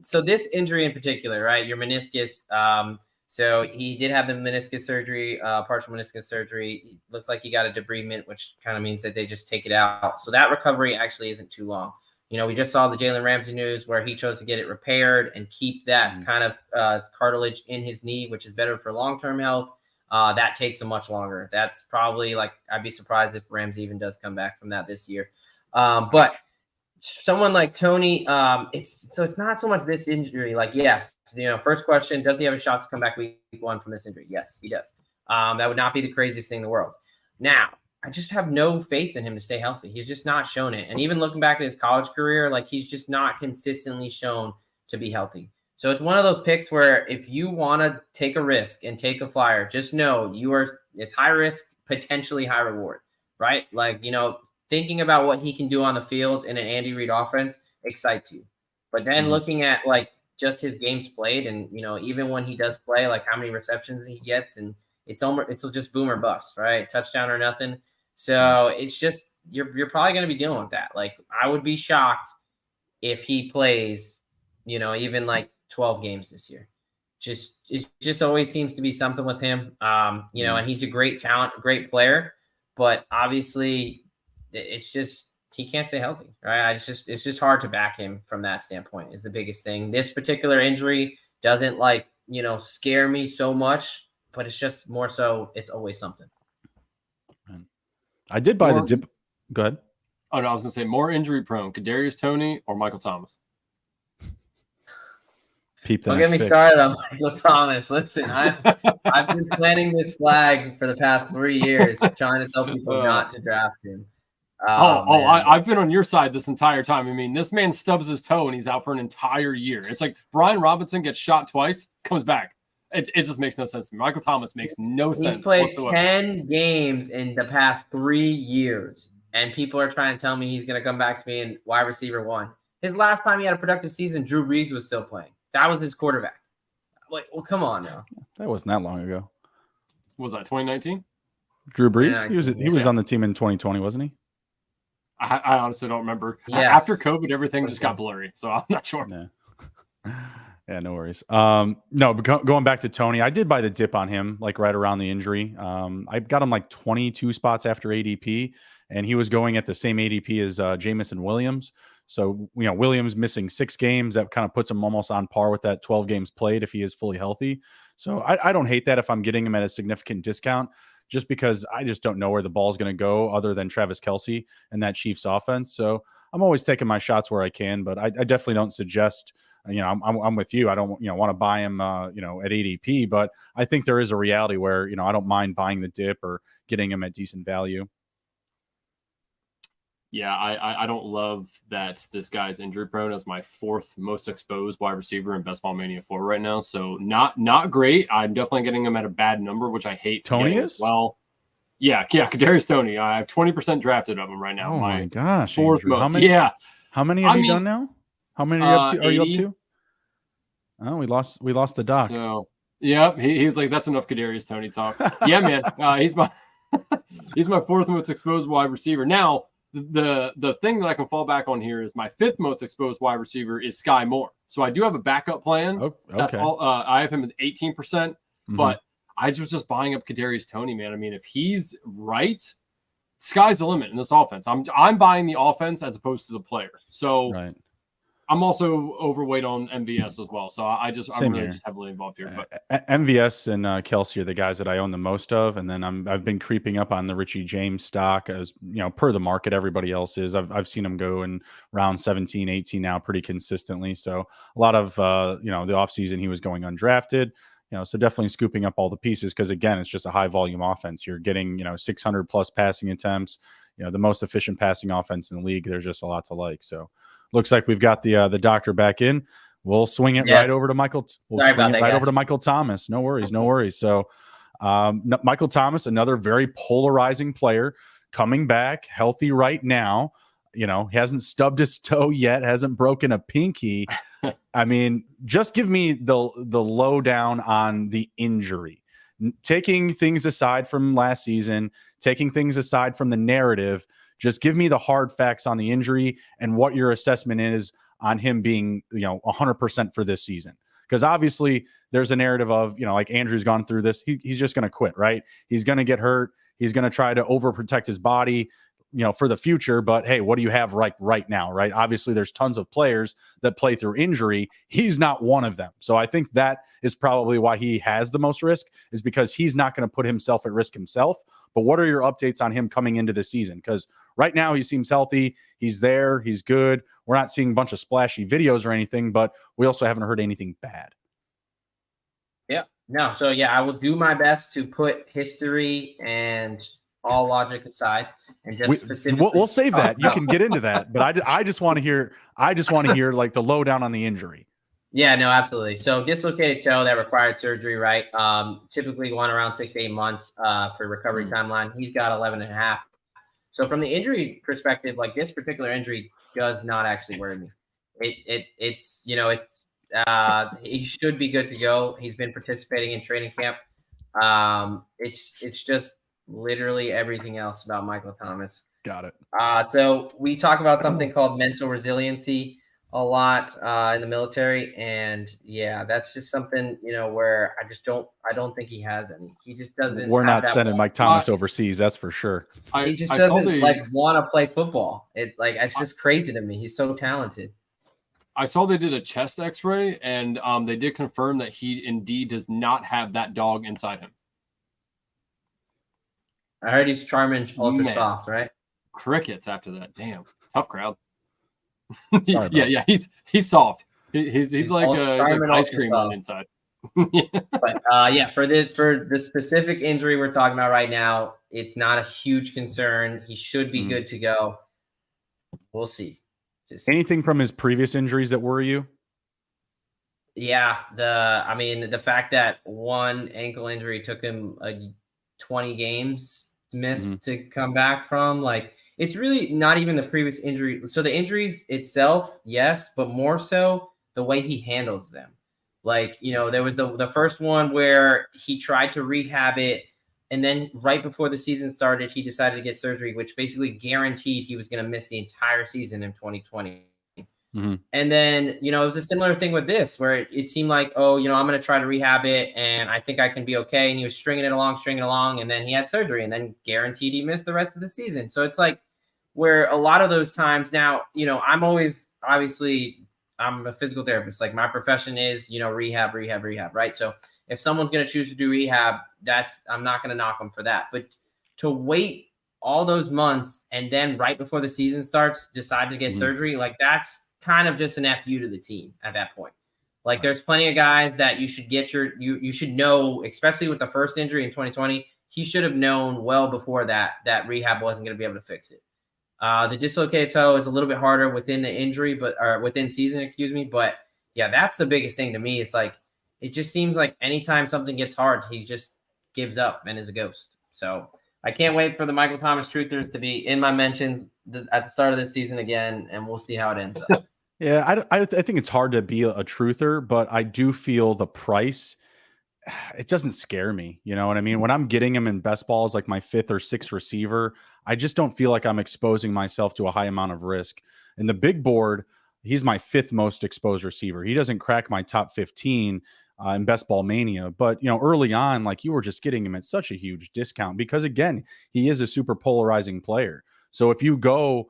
so this injury in particular, right? Your meniscus. So he did have the meniscus surgery, partial meniscus surgery. It looks like he got a debridement, which kind of means that they just take it out. So that recovery actually isn't too long. We just saw the Jalen Ramsey news where he chose to get it repaired and keep that kind of cartilage in his knee, which is better for long-term health. That takes a much longer. That's probably I'd be surprised if Ramsey even does come back from that this year. But someone like Toney, it's not so much this injury. First question, does he have a shot to come back week 1 from this injury? Yes, he does. That would not be the craziest thing in the world. Now, I just have no faith in him to stay healthy. He's just not shown it. And even looking back at his college career, he's just not consistently shown to be healthy. So it's one of those picks where if you want to take a risk and take a flyer, just know it's high risk, potentially high reward, right? Thinking about what he can do on the field in an Andy Reid offense excites you. But then looking at just his games played and, even when he does play, how many receptions he gets, and it's just boom or bust, right? Touchdown or nothing. So it's just, you're probably going to be dealing with that. I would be shocked if he plays, even 12 games this year. It just always seems to be something with him. And he's a great talent, great player, but obviously it's just, he can't stay healthy, right? It's just hard to back him from that standpoint is the biggest thing. This particular injury doesn't scare me so much, but it's just more so it's always something. I did buy the dip. Go ahead. Oh, no, I was going to say more injury prone, Kadarius Toney or Michael Thomas? Don't get me started on Michael Thomas. Listen, I've been planting this flag for the past 3 years, trying to tell people not to draft him. I've been on your side this entire time. I mean, this man stubs his toe and he's out for an entire year. It's like Brian Robinson gets shot twice, comes back. It just makes no sense to me. Michael Thomas makes no sense. He's played whatsoever. 10 games in the past 3 years, and people are trying to tell me he's going to come back to me in wide receiver 1. His last time he had a productive season, Drew Brees was still playing. That was his quarterback. Well, come on now. That wasn't that long ago. Was that 2019? Drew Brees? Yeah, he was on the team in 2020, wasn't he? I honestly don't remember. Yes. After COVID, everything just got blurry, so I'm not sure. Yeah, no worries. No, but going back to Toney, I did buy the dip on him, right around the injury. I got him 22 spots after ADP, and he was going at the same ADP as Jamison Williams. So, Williams missing 6 games, that kind of puts him almost on par with that 12 games played if he is fully healthy. So I don't hate that if I'm getting him at a significant discount, just because I just don't know where the ball's going to go other than Travis Kelce and that Chiefs offense. So I'm always taking my shots where I can, but I definitely don't suggest, I'm with you. I don't, want to buy him, at ADP, but I think there is a reality where, I don't mind buying the dip or getting him at decent value. Yeah, I don't love that this guy's injury prone as my 4th most exposed wide receiver in Best Ball Mania 4 right now. So not great. I'm definitely getting him at a bad number, which I hate. Toney is? Well, yeah, Kadarius Toney. I have 20% drafted of him right now. Oh my gosh, 4th Andrew. most. How many have you done now? How many are you up to? Oh, we lost the doc. So yeah, he was like, that's enough Kadarius Toney talk. Yeah, man. He's my 4th most exposed wide receiver. Now, the thing that I can fall back on here is my 5th most exposed wide receiver is Sky Moore. So I do have a backup plan. Okay. That's all. I have him at 18%, but I was just buying up Kadarius Toney, man. I mean, if he's right, sky's the limit in this offense. I'm buying the offense as opposed to the player. So right. I'm also overweight on MVS as well. So I'm really here. just heavily involved here. But MVS and Kelsey are the guys that I own the most of, and then I've been creeping up on the Richie James stock as per the market. Everybody else is. I've seen him go in round 17, 18 now pretty consistently. So a lot of the offseason he was going undrafted. So definitely scooping up all the pieces because again, it's just a high volume offense. You're getting 600 plus passing attempts. The most efficient passing offense in the league. There's just a lot to like. So. Looks like we've got the doctor back in. We'll swing it right over to Michael. We'll swing it right over to Michael Thomas. No worries, no worries. So, Michael Thomas, another very polarizing player, coming back healthy right now. He hasn't stubbed his toe yet, hasn't broken a pinky. I mean, just give me the lowdown on the injury. Taking things aside from last season, taking things aside from the narrative. Just give me the hard facts on the injury and what your assessment is on him being, 100% for this season. Because obviously there's a narrative of, like Andrew's gone through this. He's just going to quit, right? He's going to get hurt. He's going to try to overprotect his body, for the future. But hey, what do you have right now, right? Obviously there's tons of players that play through injury. He's not one of them. So I think that is probably why he has the most risk, is because he's not going to put himself at risk himself. But what are your updates on him coming into the season? Because right now he seems healthy. He's there. He's good. We're not seeing a bunch of splashy videos or anything, but we also haven't heard anything bad. Yeah. No. So yeah, I will do my best to put history and all logic aside and just specifically. We'll save that. You can get into that, but I just want to hear. I just want to hear like the lowdown on the injury. Yeah, no, absolutely. So dislocated toe that required surgery, right? Typically going around 6 to 8 months for recovery timeline. He's got 11 and a half. So from the injury perspective, like this particular injury does not actually worry me. It's he should be good to go. He's been participating in training camp. It's just literally everything else about Michael Thomas. Got it. So we talk about something called mental resiliency a lot in the military, and yeah, that's just something where I don't think he has any. He just doesn't. We're not sending Mike Thomas overseas, that's for sure. He just doesn't want to play football. It's just crazy to me. He's so talented. I saw they did a chest X-ray, and they did confirm that he indeed does not have that dog inside him. I heard he's charming, ultra soft, right? Crickets after that. Damn, tough crowd. Sorry, yeah, he's soft. He's like ice cream on the inside. But for the specific injury we're talking about right now, it's not a huge concern. He should be good to go. We'll see. Anything from his previous injuries that worry you? Yeah, the fact that one ankle injury took him 20 games missed to come back from, it's really not even the previous injury. So the injuries itself, yes, but more so the way he handles them. There was the first one where he tried to rehab it, and then right before the season started, he decided to get surgery, which basically guaranteed he was going to miss the entire season in 2020. And then, it was a similar thing with this, where it seemed like, I'm going to try to rehab it and I think I can be okay. And he was stringing it along. And then he had surgery and then guaranteed he missed the rest of the season. So it's like where a lot of those times now, I'm always, obviously, I'm a physical therapist. Like my profession is, rehab, right? So if someone's going to choose to do rehab, I'm not going to knock them for that. But to wait all those months and then right before the season starts, decide to get surgery, that's kind of just an FU to the team at that point. There's plenty of guys that you should get you should know, especially with the first injury in 2020, he should have known well before that rehab wasn't going to be able to fix it. The dislocated toe is a little bit harder within the injury, or within season, excuse me. But yeah, that's the biggest thing to me. It's it just seems like anytime something gets hard, he just gives up and is a ghost. So I can't wait for the Michael Thomas truthers to be in my mentions at the start of this season again, and we'll see how it ends up. Yeah, I think it's hard to be a truther, but I do feel the price, it doesn't scare me. You know what I mean? When I'm getting him in best balls, like my 5th or 6th receiver, I just don't feel like I'm exposing myself to a high amount of risk. In the big board, he's my 5th most exposed receiver. He doesn't crack my top 15 in Best Ball Mania. But, early on, like, you were just getting him at such a huge discount because, again, he is a super polarizing player. So if you go,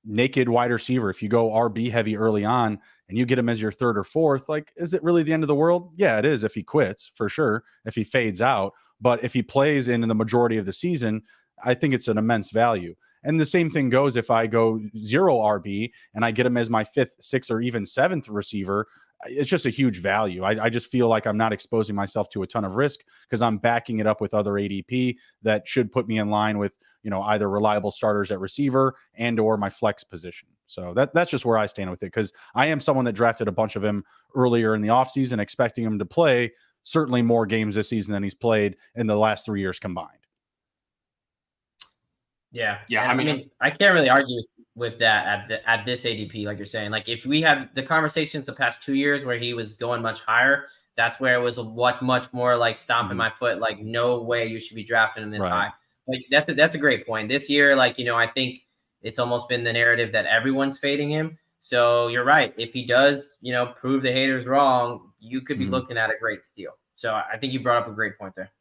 naked wide receiver, if you go RB heavy early on and you get him as your third or fourth, like, is it really the end of the world? Yeah, it is if he quits, for sure, if he fades out. But if he plays in the majority of the season, I think it's an immense value. And the same thing goes if I go 0 RB and I get him as my fifth, sixth, or even seventh receiver. It's just a huge value. I just feel like I'm not exposing myself to a ton of risk because I'm backing it up with other ADP that should put me in line with, either reliable starters at receiver and or my flex position. So that's just where I stand with it, because I am someone that drafted a bunch of him earlier in the offseason, expecting him to play certainly more games this season than he's played in the last 3 years combined. Yeah. Yeah. And I mean, I can't really argue with that at this ADP, like you're saying. Like, if we had the conversations the past 2 years where he was going much higher, that's where it was much more like stomping my foot. Like, no way you should be drafting him this high. Like, that's a great point. This year, like, I think it's almost been the narrative that everyone's fading him. So you're right. If he does, prove the haters wrong, you could be looking at a great steal. So I think you brought up a great point there.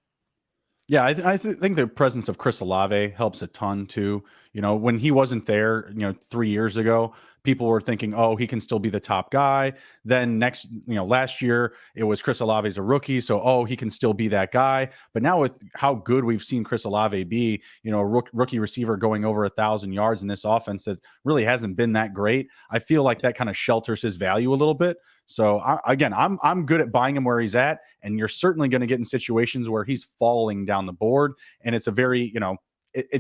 Yeah, I think the presence of Chris Olave helps a ton too. When he wasn't there, 3 years ago, people were thinking, oh, he can still be the top guy. Then last year it was Chris Olave is a rookie, so he can still be that guy. But now with how good we've seen Chris Olave be, a rookie receiver going over 1,000 yards in this offense that really hasn't been that great, I feel like that kind of shelters his value a little bit. So I'm good at buying him where he's at, and you're certainly going to get in situations where he's falling down the board, and it's a very,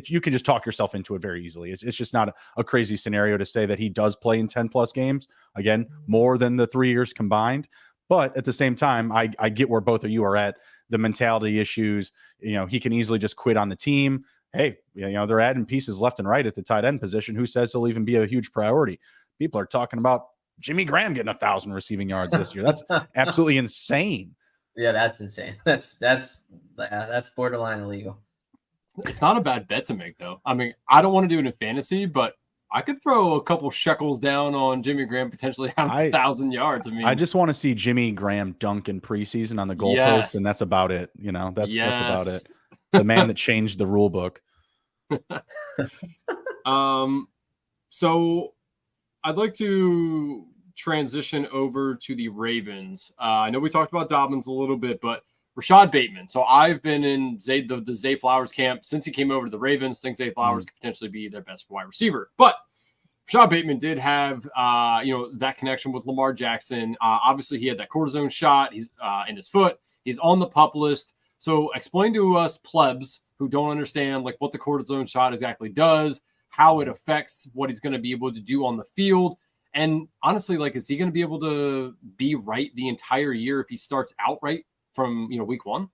you can just talk yourself into it very easily. It's just not a crazy scenario to say that he does play in 10 plus games, again, more than the 3 years combined. But at the same time, I get where both of you are at. The mentality issues, he can easily just quit on the team. Hey, they're adding pieces left and right at the tight end position. Who says he'll even be a huge priority? People are talking about Jimmy Graham getting 1,000 receiving yards this year. That's absolutely insane. Yeah, that's insane. That's borderline illegal. It's not a bad bet to make, though. I mean, I don't want to do it in fantasy, but I could throw a couple shekels down on Jimmy Graham potentially having 1,000 yards. I mean, I just want to see Jimmy Graham dunk in preseason on the goalpost, and that's about it. That's about it. The man that changed the rule book. So I'd like to transition over to the Ravens. I know we talked about Dobbins a little bit, but Rashad Bateman. So I've been in the Zay Flowers camp since he came over to the Ravens. Think Zay Flowers could potentially be their best wide receiver. But Rashad Bateman did have, that connection with Lamar Jackson. Obviously, he had that cortisone shot. He's in his foot. He's on the PUP list. So explain to us plebs who don't understand like what the cortisone shot exactly does, how it affects what he's going to be able to do on the field. And honestly, like, is he going to be able to be right the entire year if he starts out right from, week one?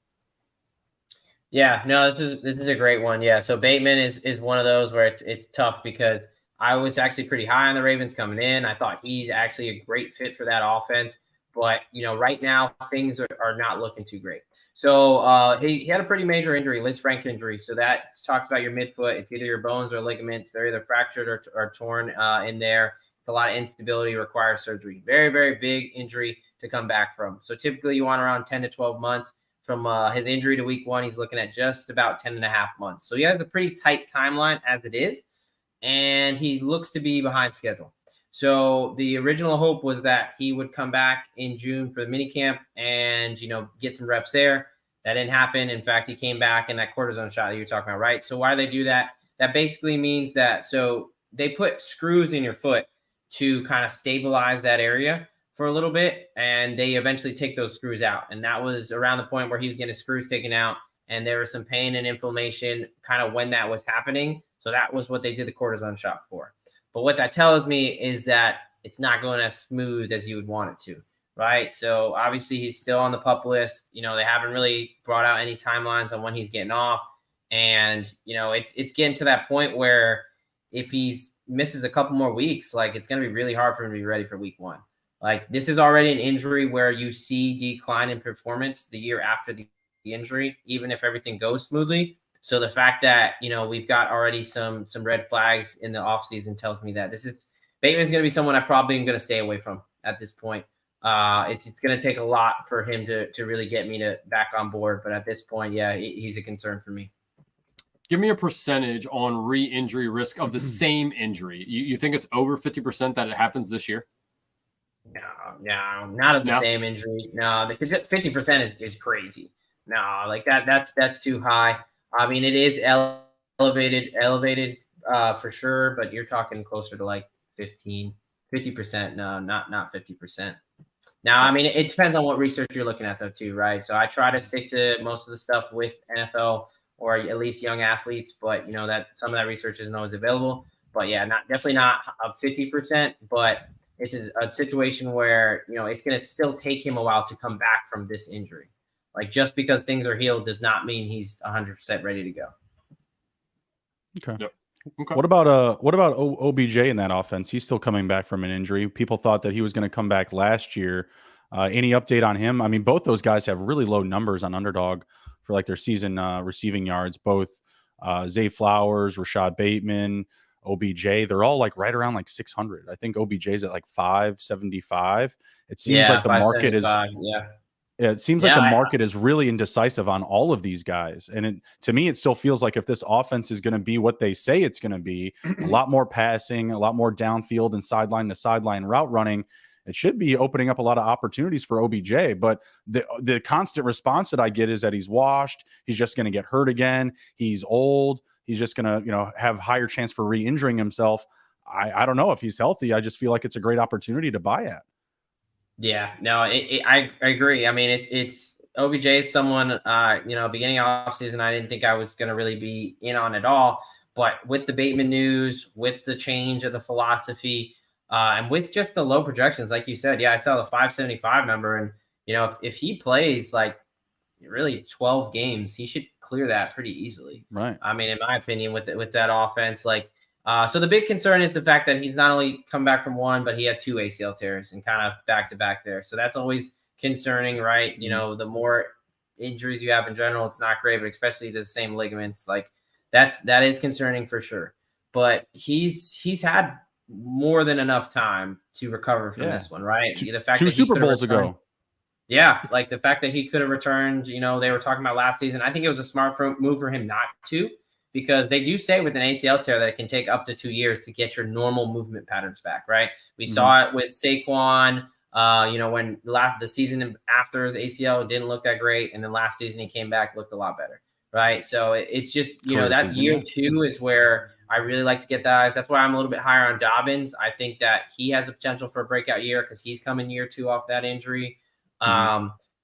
Yeah, no, this is a great one. Yeah. So Bateman is one of those where it's tough because I was actually pretty high on the Ravens coming in. I thought he's actually a great fit for that offense. But, right now things are not looking too great. So he had a pretty major injury, Liz Frank injury. So that talks about your midfoot. It's either your bones or ligaments. They're either fractured or torn in there. It's a lot of instability, requires surgery. Very, very big injury to come back from. So typically you want around 10 to 12 months. From his injury to week one, he's looking at just about 10 and a half months. So he has a pretty tight timeline as it is, and he looks to be behind schedule. So the original hope was that he would come back in June for the minicamp and, get some reps there. That didn't happen. In fact, he came back in that cortisone shot that you're talking about, right? So why do they do that? That basically means that, so they put screws in your foot to kind of stabilize that area for a little bit, and they eventually take those screws out. And that was around the point where he was getting screws taken out, and there was some pain and inflammation kind of when that was happening. So that was what they did the cortisone shot for. But what that tells me is that it's not going as smooth as you would want it to, right? So obviously he's still on the PUP list. They haven't really brought out any timelines on when he's getting off. And, it's getting to that point where if he's misses a couple more weeks, like, it's going to be really hard for him to be ready for week one. Like, this is already an injury where you see decline in performance the year after the injury, even if everything goes smoothly. So the fact that, we've got already some red flags in the offseason tells me that Bateman's going to be someone I probably am going to stay away from at this point. It's going to take a lot for him to really get me to back on board. But at this point, yeah, he's a concern for me. Give me a percentage on re-injury risk of the same injury. You think it's over 50% that it happens this year? No, not of the same injury. No, 50% is crazy. No, like that's too high. I mean, it is elevated for sure, but you're talking closer to like 50%. No, not 50%. Now, I mean, it depends on what research you're looking at, though, too, right? So I try to stick to most of the stuff with NFL or at least young athletes, but that some of that research isn't always available. But yeah, definitely not 50%, but it's a situation where it's going to still take him a while to come back from this injury. Like, just because things are healed does not mean he's 100% ready to go. Okay. Yep. Okay. What about OBJ in that offense? He's still coming back from an injury. People thought that he was going to come back last year. Any update on him? I mean, both those guys have really low numbers on Underdog for like their season receiving yards. Both Zay Flowers, Rashad Bateman, OBJ, they're all like right around like 600. I think OBJ's at like 575. It seems like the market is it seems like the market is really indecisive on all of these guys. And to me, it still feels like if this offense is going to be what they say it's going to be, a lot more passing, a lot more downfield and sideline to sideline route running, it should be opening up a lot of opportunities for OBJ. But the constant response that I get is that he's washed. He's just going to get hurt again. He's old. He's just going to, have higher chance for re-injuring himself. I don't know if he's healthy. I just feel like it's a great opportunity to buy at. Yeah, no, I agree. I mean, it's OBJ is someone, beginning of offseason, I didn't think I was going to really be in on at all. But with the Bateman news, with the change of the philosophy, and with just the low projections, like you said, I saw the 575 number. And, if he plays like really 12 games, he should clear that pretty easily. Right. I mean, in my opinion, with that offense, so the big concern is the fact that he's not only come back from one, but he had 2 ACL tears and kind of back to back there. So that's always concerning, right? The more injuries you have in general, it's not great, but especially the same ligaments, like that is concerning for sure. But he's had more than enough time to recover from this one, right? The fact 2 that Super Bowls ago. Yeah, like the fact that he could have returned, they were talking about last season. I think it was a smart move for him not to. Because they do say with an ACL tear that it can take up to 2 years to get your normal movement patterns back, right? We saw it with Saquon, when the season after his ACL didn't look that great, and then last season he came back, looked a lot better, right? So it's just, that year 2 is where I really like to get guys. That's why I'm a little bit higher on Dobbins. I think that he has a potential for a breakout year because he's coming year 2 off that injury.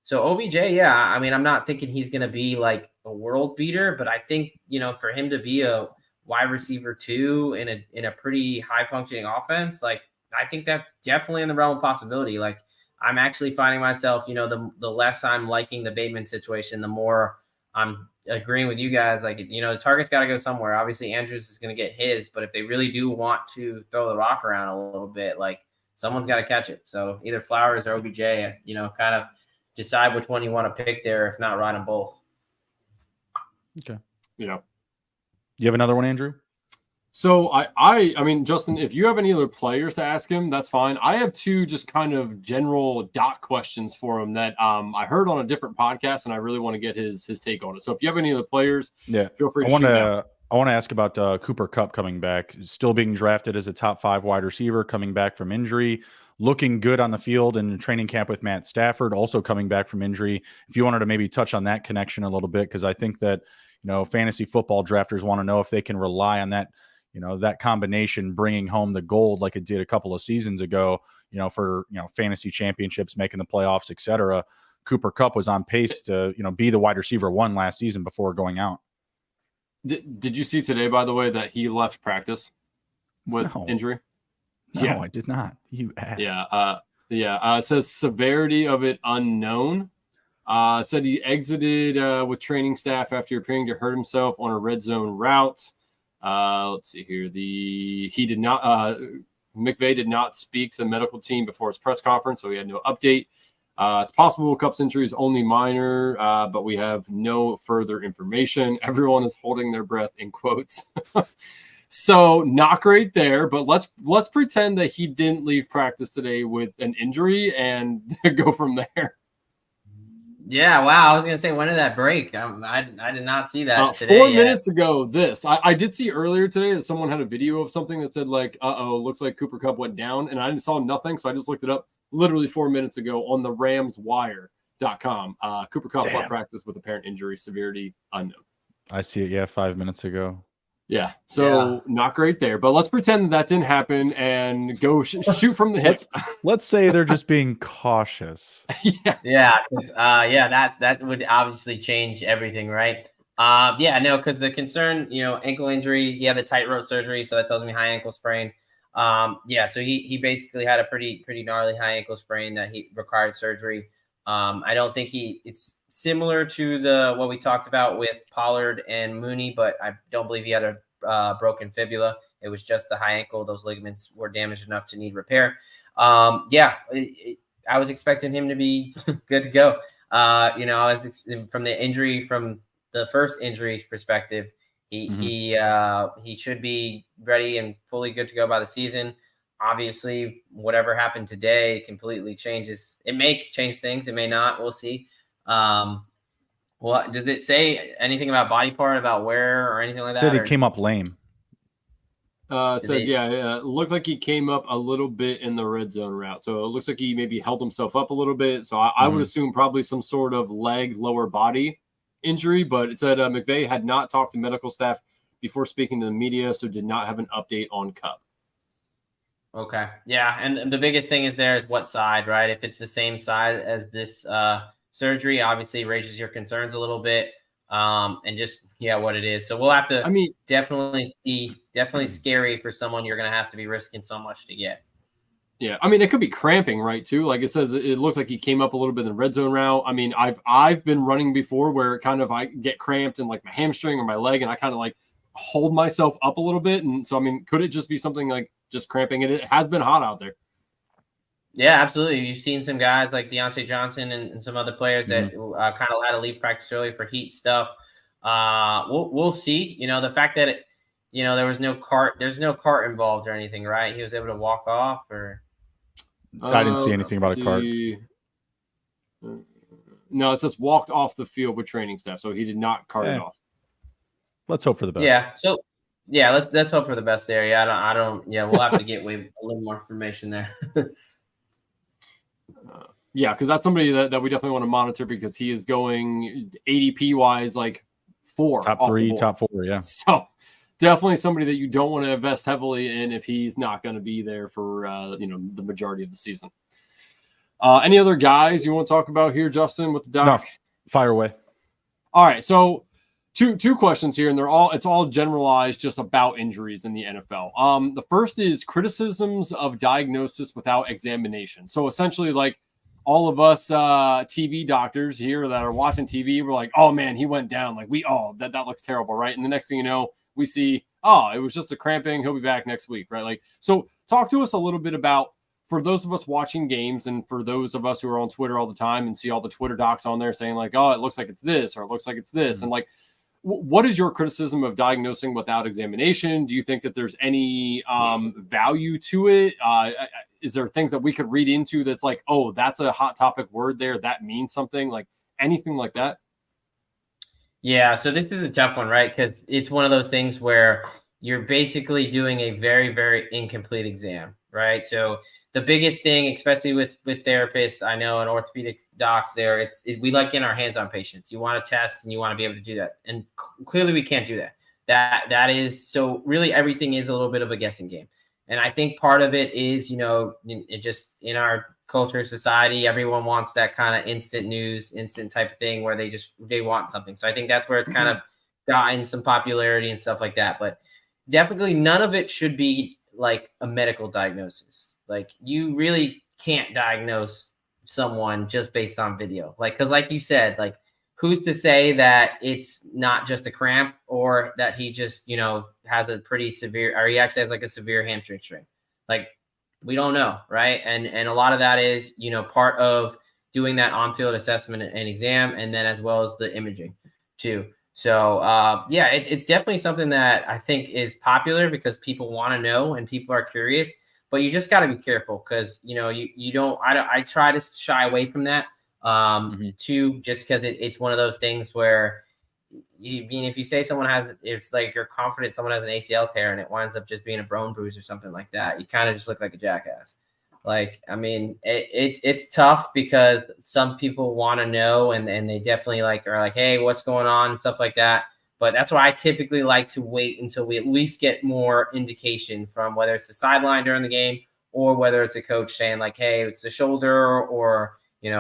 So OBJ, I mean, I'm not thinking he's going to be like a world beater, but I think, for him to be a wide receiver 2 in a pretty high functioning offense, like I think that's definitely in the realm of possibility. Like I'm actually finding myself, the less I'm liking the Bateman situation, the more I'm agreeing with you guys. Like, the target's got to go somewhere. Obviously Andrews is going to get his, but if they really do want to throw the rock around a little bit, like someone's got to catch it. So either Flowers or OBJ, kind of decide which one you want to pick there. If not, ride them both. Okay. Yeah. You have another one, Andrew? So I mean, Justin, if you have any other players to ask him, that's fine. I have 2 just kind of general dot questions for him that I heard on a different podcast, and I really want to get his take on it. So if you have any other players, feel free to shoot out. I want to ask about Cooper Kupp coming back, still being drafted as a top 5 wide receiver, coming back from injury, looking good on the field in training camp with Matt Stafford, also coming back from injury. If you wanted to maybe touch on that connection a little bit, because I think that, fantasy football drafters want to know if they can rely on that, that combination bringing home the gold like it did a couple of seasons ago, for, fantasy championships, making the playoffs, et cetera. Cooper Kupp was on pace to, be the wide receiver 1 last season before going out. Did you see today, by the way, that he left practice with injury? No, I did not. You ass. It says severity of it unknown. Said he exited with training staff after appearing to hurt himself on a red zone route. Let's see here. McVay did not speak to the medical team before his press conference, so he had no update. It's possible Kupp's injury is only minor, but we have no further information. Everyone is holding their breath in quotes. So not great there, but let's pretend that he didn't leave practice today with an injury and go from there. Yeah, wow. I was gonna say, when did that break? I did not see that today. 4 minutes ago. I did see earlier today that someone had a video of something that said like, looks like Cooper Kupp went down, and I saw nothing, so I just looked it up literally 4 minutes ago on the RamsWire.com. Cooper Kupp left practice with apparent injury severity unknown. I see it. Yeah, 5 minutes ago. Yeah, so not great there, but let's pretend that didn't happen and go shoot from the hip. Let's say they're just being cautious. Yeah, because that would obviously change everything, right? Because the concern, ankle injury, he had the tightrope surgery, so that tells me high ankle sprain. So he basically had a pretty gnarly high ankle sprain that he required surgery. I don't think it's similar to what we talked about with Pollard and Mooney, but I don't believe he had a broken fibula. It was just the high ankle. Those ligaments were damaged enough to need repair. I was expecting him to be good to go. I was from the first injury perspective, he should be ready and fully good to go by the season. Obviously, whatever happened today completely changes. It may change things. It may not. We'll see. What does it say? Anything about body part, about where or anything like that? Said he came up lame. It looked like he came up a little bit in the red zone route. So it looks like he maybe held himself up a little bit. So I would assume probably some sort of leg, lower body injury. But it said McVay had not talked to medical staff before speaking to the media, so did not have an update on Kupp. Okay. Yeah. And the biggest thing is what side, right? If it's the same side as this surgery, obviously raises your concerns a little bit. And just, what it is. So we'll have to definitely scary for someone you're going to have to be risking so much to get. Yeah. I mean, it could be cramping, right? Too. Like it says, it looked like he came up a little bit in the red zone route. I mean, I've been running before where I get cramped in like my hamstring or my leg, and I kind of like hold myself up a little bit. And so, I mean, could it just be something like just cramping? It has been hot out there. Yeah, absolutely. You've seen some guys like Deontay Johnson and some other players that kind of had to leave practice early for heat stuff. We'll see. The fact that there's no cart involved or anything, right? He was able to walk off, or I didn't see anything about a cart. No, it says walked off the field with training staff, so he did not cart it off. Let's hope for the best. Yeah. So let's hope for the best there. Yeah, we'll have to get a little more information there. Because that's somebody that we definitely want to monitor, because he is going ADP wise like 4, top 3, top 4. Yeah. So definitely somebody that you don't want to invest heavily in if he's not going to be there for the majority of the season. Any other guys you want to talk about here, Justin, with the doc? No, fire away. All right, so two questions here, and it's all generalized just about injuries in the NFL. The first is criticisms of diagnosis without examination. So essentially, like all of us TV doctors here that are watching TV, we're like, oh man, he went down. Like that looks terrible, right? And the next thing you know, we see, it was just a cramping. He'll be back next week, right? Like, so talk to us a little bit about, for those of us watching games and for those of us who are on Twitter all the time and see all the Twitter docs on there saying like, it looks like it's this, or it looks like it's this. And like, what is your criticism of diagnosing without examination? Do you think that there's any value to it? Is there things that we could read into that's like, that's a hot topic word there, that means something, like anything like that? Yeah, so this is a tough one, right? Because it's one of those things where you're basically doing a very, very incomplete exam, right? So the biggest thing, especially with therapists, I know, and orthopedic docs there, we like getting our hands on patients. You want to test and you want to be able to do that. And clearly we can't do that. That is, so really everything is a little bit of a guessing game. And I think part of it is, just in our culture, society, everyone wants that kind of instant news, instant type of thing where they want something. So I think that's where it's kind of gotten some popularity and stuff like that. But definitely none of it should be like a medical diagnosis. Like, you really can't diagnose someone just based on video. Like, because like you said, like, who's to say that it's not just a cramp, or that he just, has a pretty severe, or he actually has like a severe hamstring strain? Like, we don't know, right? And a lot of that is, part of doing that on-field assessment and exam, and then as well as the imaging too. So yeah, it's definitely something that I think is popular because people want to know and people are curious. But you just got to be careful because you don't. I try to shy away from that too, just because it's one of those things where if you say someone has, it's like you're confident someone has an ACL tear and it winds up just being a bone bruise or something like that. You kind of just look like a jackass. Like, I mean, it's tough because some people want to know and they definitely are like, hey, what's going on and stuff like that. But that's why I typically like to wait until we at least get more indication from whether it's the sideline during the game or whether it's a coach saying like, hey, it's the shoulder or,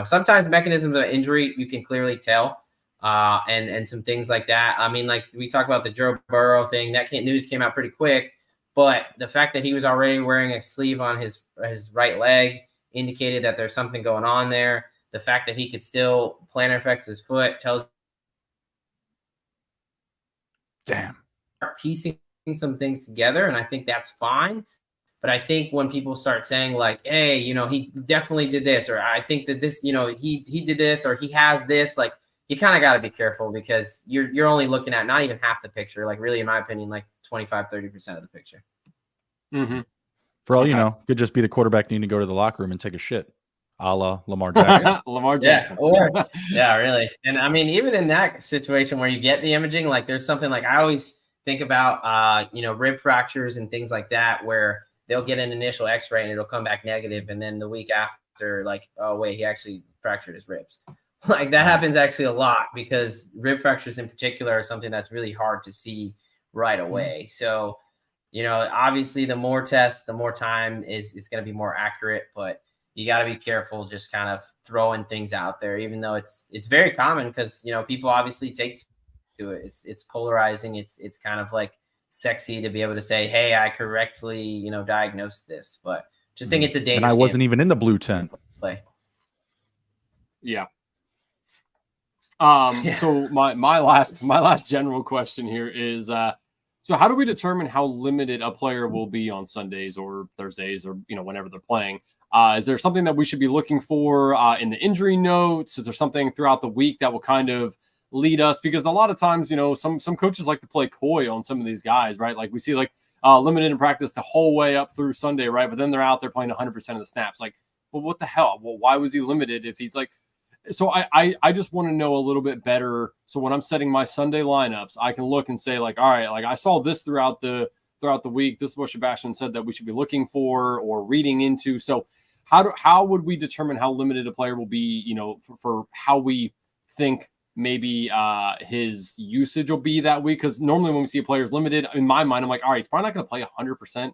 sometimes mechanisms of injury, you can clearly tell. And some things like that. I mean, like we talked about the Joe Burrow thing, that news came out pretty quick. But the fact that he was already wearing a sleeve on his right leg indicated that there's something going on there. The fact that he could still plantar affects his foot tells piecing some things together, and I think that's fine. But I think when people start saying like, hey, he definitely did this, or I think that this, he did this, or he has this, like you kind of got to be careful because you're only looking at not even half the picture. Like really, in my opinion, like 25-30% of the picture. Mm-hmm. For all could just be the quarterback needing to go to the locker room and take a shit, a la Lamar Jackson. Lamar Jackson. Yeah, really. And I mean, even in that situation where you get the imaging, like there's something like I always think about, rib fractures and things like that, where they'll get an initial X-ray and it'll come back negative, and then the week after, like, oh wait, he actually fractured his ribs. Like that happens actually a lot because rib fractures in particular are something that's really hard to see right away. So, obviously the more tests, the more time is going to be more accurate, but you got to be careful just kind of throwing things out there, even though it's very common because, people obviously take to it. It's polarizing. It's kind of like sexy to be able to say, hey, I correctly, diagnosed this, but just think it's a dangerous. And I wasn't even in the blue tent. Play. Yeah. So my last general question here is, so how do we determine how limited a player will be on Sundays or Thursdays or, whenever they're playing? Is there something that we should be looking for in the injury notes? Is there something throughout the week that will kind of lead us? Because a lot of times, some coaches like to play coy on some of these guys, right? Like we see limited in practice the whole way up through Sunday, right? But then they're out there playing 100% of the snaps. Like, well, what the hell? Well, why was he limited if he's like, so I just want to know a little bit better. So when I'm setting my Sunday lineups, I can look and say like, all right, like I saw this throughout the week. This is what Sebastian said that we should be looking for or reading into. So how would we determine how limited a player will be, for how we think maybe his usage will be that week? Because normally when we see a player is limited, in my mind, I'm like, all right, he's probably not going to play 100%.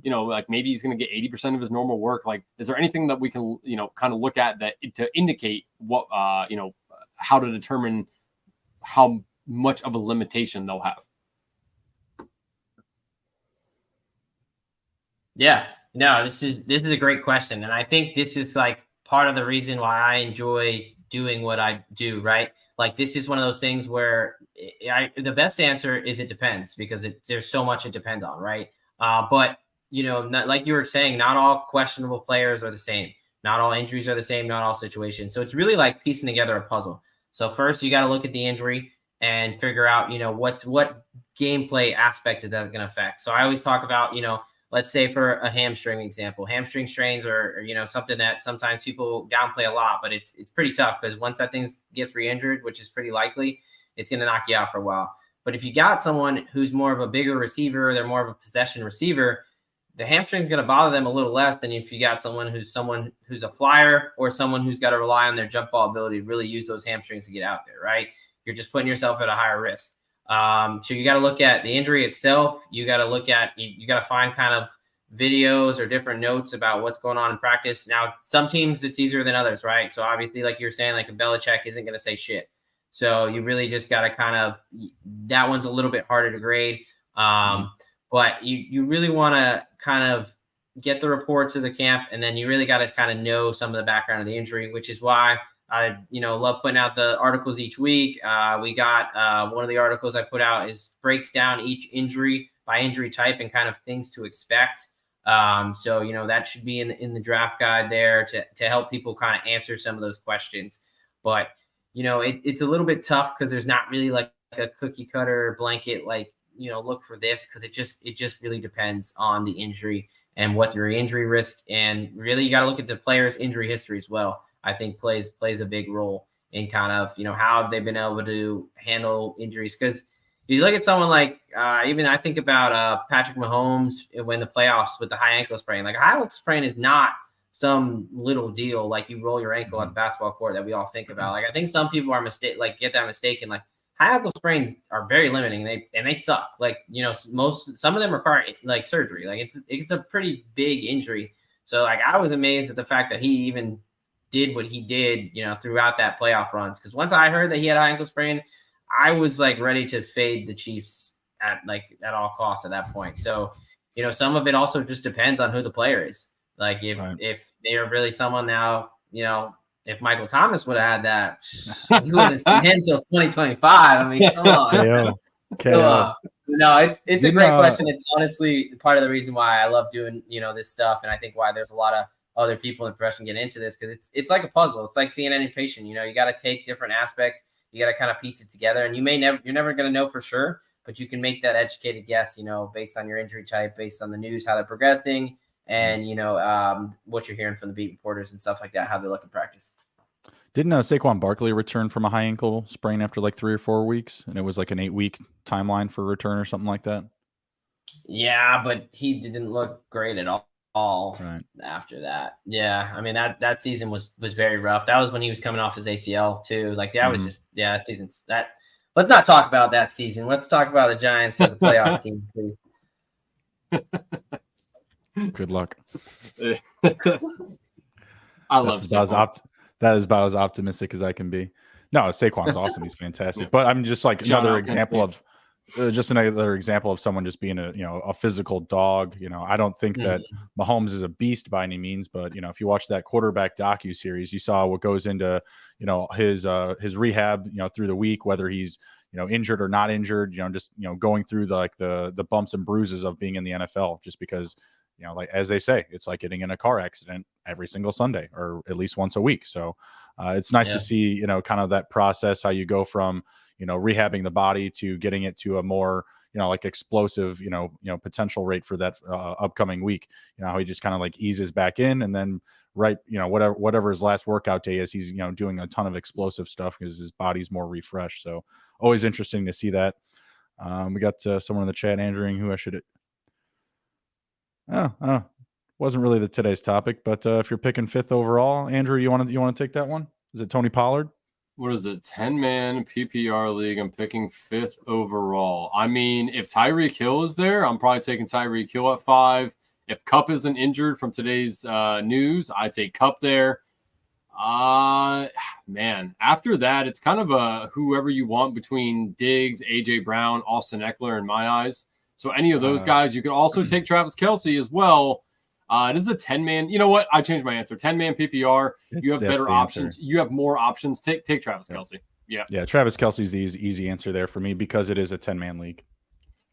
Like maybe he's going to get 80% of his normal work. Like, is there anything that we can, kind of look at that to indicate what, how to determine how much of a limitation they'll have? Yeah, no, this is a great question. And I think this is like part of the reason why I enjoy doing what I do, right? Like this is one of those things where the best answer is it depends because there's so much it depends on, right? But not, like you were saying, not all questionable players are the same. Not all injuries are the same. Not all situations. So it's really like piecing together a puzzle. So first, you got to look at the injury and figure out, what gameplay aspect is that going to affect. So I always talk about, let's say for a hamstring example, hamstring strains are something that sometimes people downplay a lot, but it's pretty tough because once that thing gets re-injured, which is pretty likely, it's going to knock you out for a while. But if you got someone who's more of a bigger receiver, they're more of a possession receiver, the hamstring is going to bother them a little less than if you got someone who's a flyer or someone who's got to rely on their jump ball ability to really use those hamstrings to get out there, right? You're just putting yourself at a higher risk. So you got to look at the injury itself. You got to look at, you got to find kind of videos or different notes about what's going on in practice. Now, some teams it's easier than others, right? So obviously, like you're saying, like a Belichick isn't going to say shit. So you really just got to kind of, that one's a little bit harder to grade. But you really want to kind of get the reports of the camp, and then you really got to kind of know some of the background of the injury, which is why I, love putting out the articles each week. We got one of the articles I put out breaks down each injury by injury type and kind of things to expect. So, that should be in the draft guide there to help people kind of answer some of those questions. But, it's a little bit tough because there's not really like a cookie cutter blanket, like, look for this, because it just really depends on the injury and what their injury risk, and really you got to look at the player's injury history as well. I think plays a big role in kind of, how have they been able to handle injuries. Because you look at someone like, even I think about Patrick Mahomes when the playoffs with the high ankle sprain. Like, a high ankle sprain is not some little deal, like you roll your ankle at the basketball court that we all think about. Like, I think some people get that mistaken. Like, high ankle sprains are very limiting, and they suck. Like, some of them require like surgery. Like, it's a pretty big injury. So, like, I was amazed at the fact that he even did what he did, throughout that playoff runs. Because once I heard that he had an ankle sprain, I was like ready to fade the Chiefs at all costs at that point. So, some of it also just depends on who the player is. Like, if they are really someone now, if Michael Thomas would have had that, he wouldn't see him until 2025. I mean, come on. KO. No, it's a great question. It's honestly part of the reason why I love doing, this stuff. And I think why there's a lot of other people in the profession get into this, because it's like a puzzle. It's like seeing any patient. You got to take different aspects. You got to kind of piece it together, and you're never going to know for sure, but you can make that educated guess, based on your injury type, based on the news, how they're progressing, and what you're hearing from the beat reporters and stuff like that, how they look in practice. Didn't Saquon Barkley return from a high ankle sprain after like 3 or 4 weeks, and it was like an 8-week timeline for return or something like that? Yeah, but he didn't look great at all after that. Yeah, I mean that season was very rough. That was when he was coming off his ACL too. Like, that was just that season's that. Let's not talk about that season. Let's talk about the Giants as a playoff team, please. Good luck. I love Saquon. That is about as optimistic as I can be. No, Saquon's awesome. He's fantastic. But I'm just like another example of someone just being a physical dog. I don't think that Mahomes is a beast by any means, but if you watch that quarterback docuseries, you saw what goes into his rehab through the week, whether he's injured or not injured, just going through the bumps and bruises of being in the NFL, just because like as they say, it's like getting in a car accident every single Sunday or at least once a week. So it's nice to see kind of that process, how you go from rehabbing the body to getting it to a more like explosive potential rate for that upcoming week. How he just kind of like eases back in, and then whatever his last workout day is, he's doing a ton of explosive stuff because his body's more refreshed. So always interesting to see that. We got someone in the chat answering who I should. Wasn't really today's topic, but if you're picking 5th overall, Andrew, you want to take that one? Is it Tony Pollard? What is it? 10-man PPR league. I'm picking 5th overall. I mean, if Tyreek Hill is there, I'm probably taking Tyreek Hill at 5. If Kupp isn't injured from today's news, I take Kupp there. Man, after that, it's kind of a whoever you want between Diggs, AJ Brown, Austin Eckler in my eyes. So any of those guys, you could also take Travis Kelce as well. It is a 10-man. You know what? I changed my answer. 10-man PPR. You have better options. You have more options. Take Travis Kelce. Yeah. Travis Kelce's the easy answer there for me because it is a 10-man league.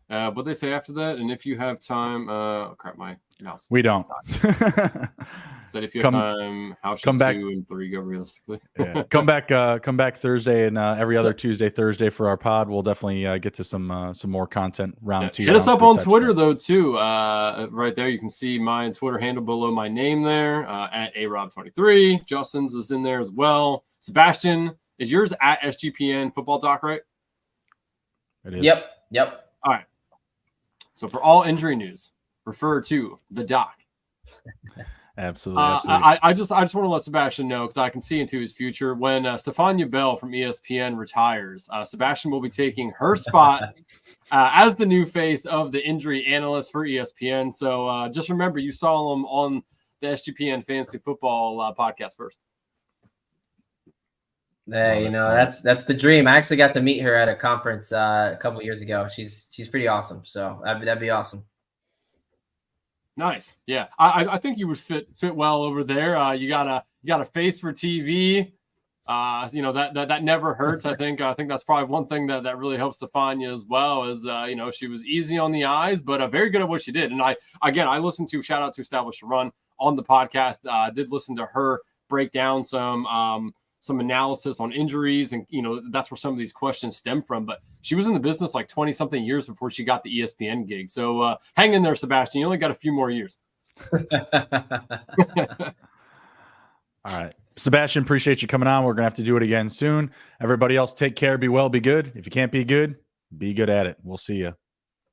What they say after that, and if you have time, my mouse. We don't. Said if you have time, how should 2 and 3 go realistically? Yeah. Come back Thursday and every other Tuesday, Thursday for our pod. We'll definitely get to some more content round 2. Hit us up on Twitter though too. Right there, you can see my Twitter handle below my name there at arob23. Justin's is in there as well. Sebastian, is yours at SGPN Football Doc, right? It is. Yep. All right. So for all injury news, refer to the doc. Absolutely. I just want to let Sebastian know, because I can see into his future. When Stefania Bell from ESPN retires, Sebastian will be taking her spot as the new face of the injury analyst for ESPN. So just remember, you saw him on the SGPN Fantasy Football podcast first. Hey, that's the dream. I actually got to meet her at a conference a couple years ago. She's pretty awesome. So that'd be awesome. Nice. Yeah. I think you would fit well over there. You got a face for TV. That never hurts. I think that's probably one thing that really helps Stefania as well, is she was easy on the eyes, but very good at what she did. And I listened to, shout out to Establish a Run on the podcast. I did listen to her break down some some analysis on injuries. And, that's where some of these questions stem from. But she was in the business like 20 something years before she got the ESPN gig. So hang in there, Sebastian. You only got a few more years. All right. Sebastian, appreciate you coming on. We're going to have to do it again soon. Everybody else, take care, be well, be good. If you can't be good at it. We'll see you.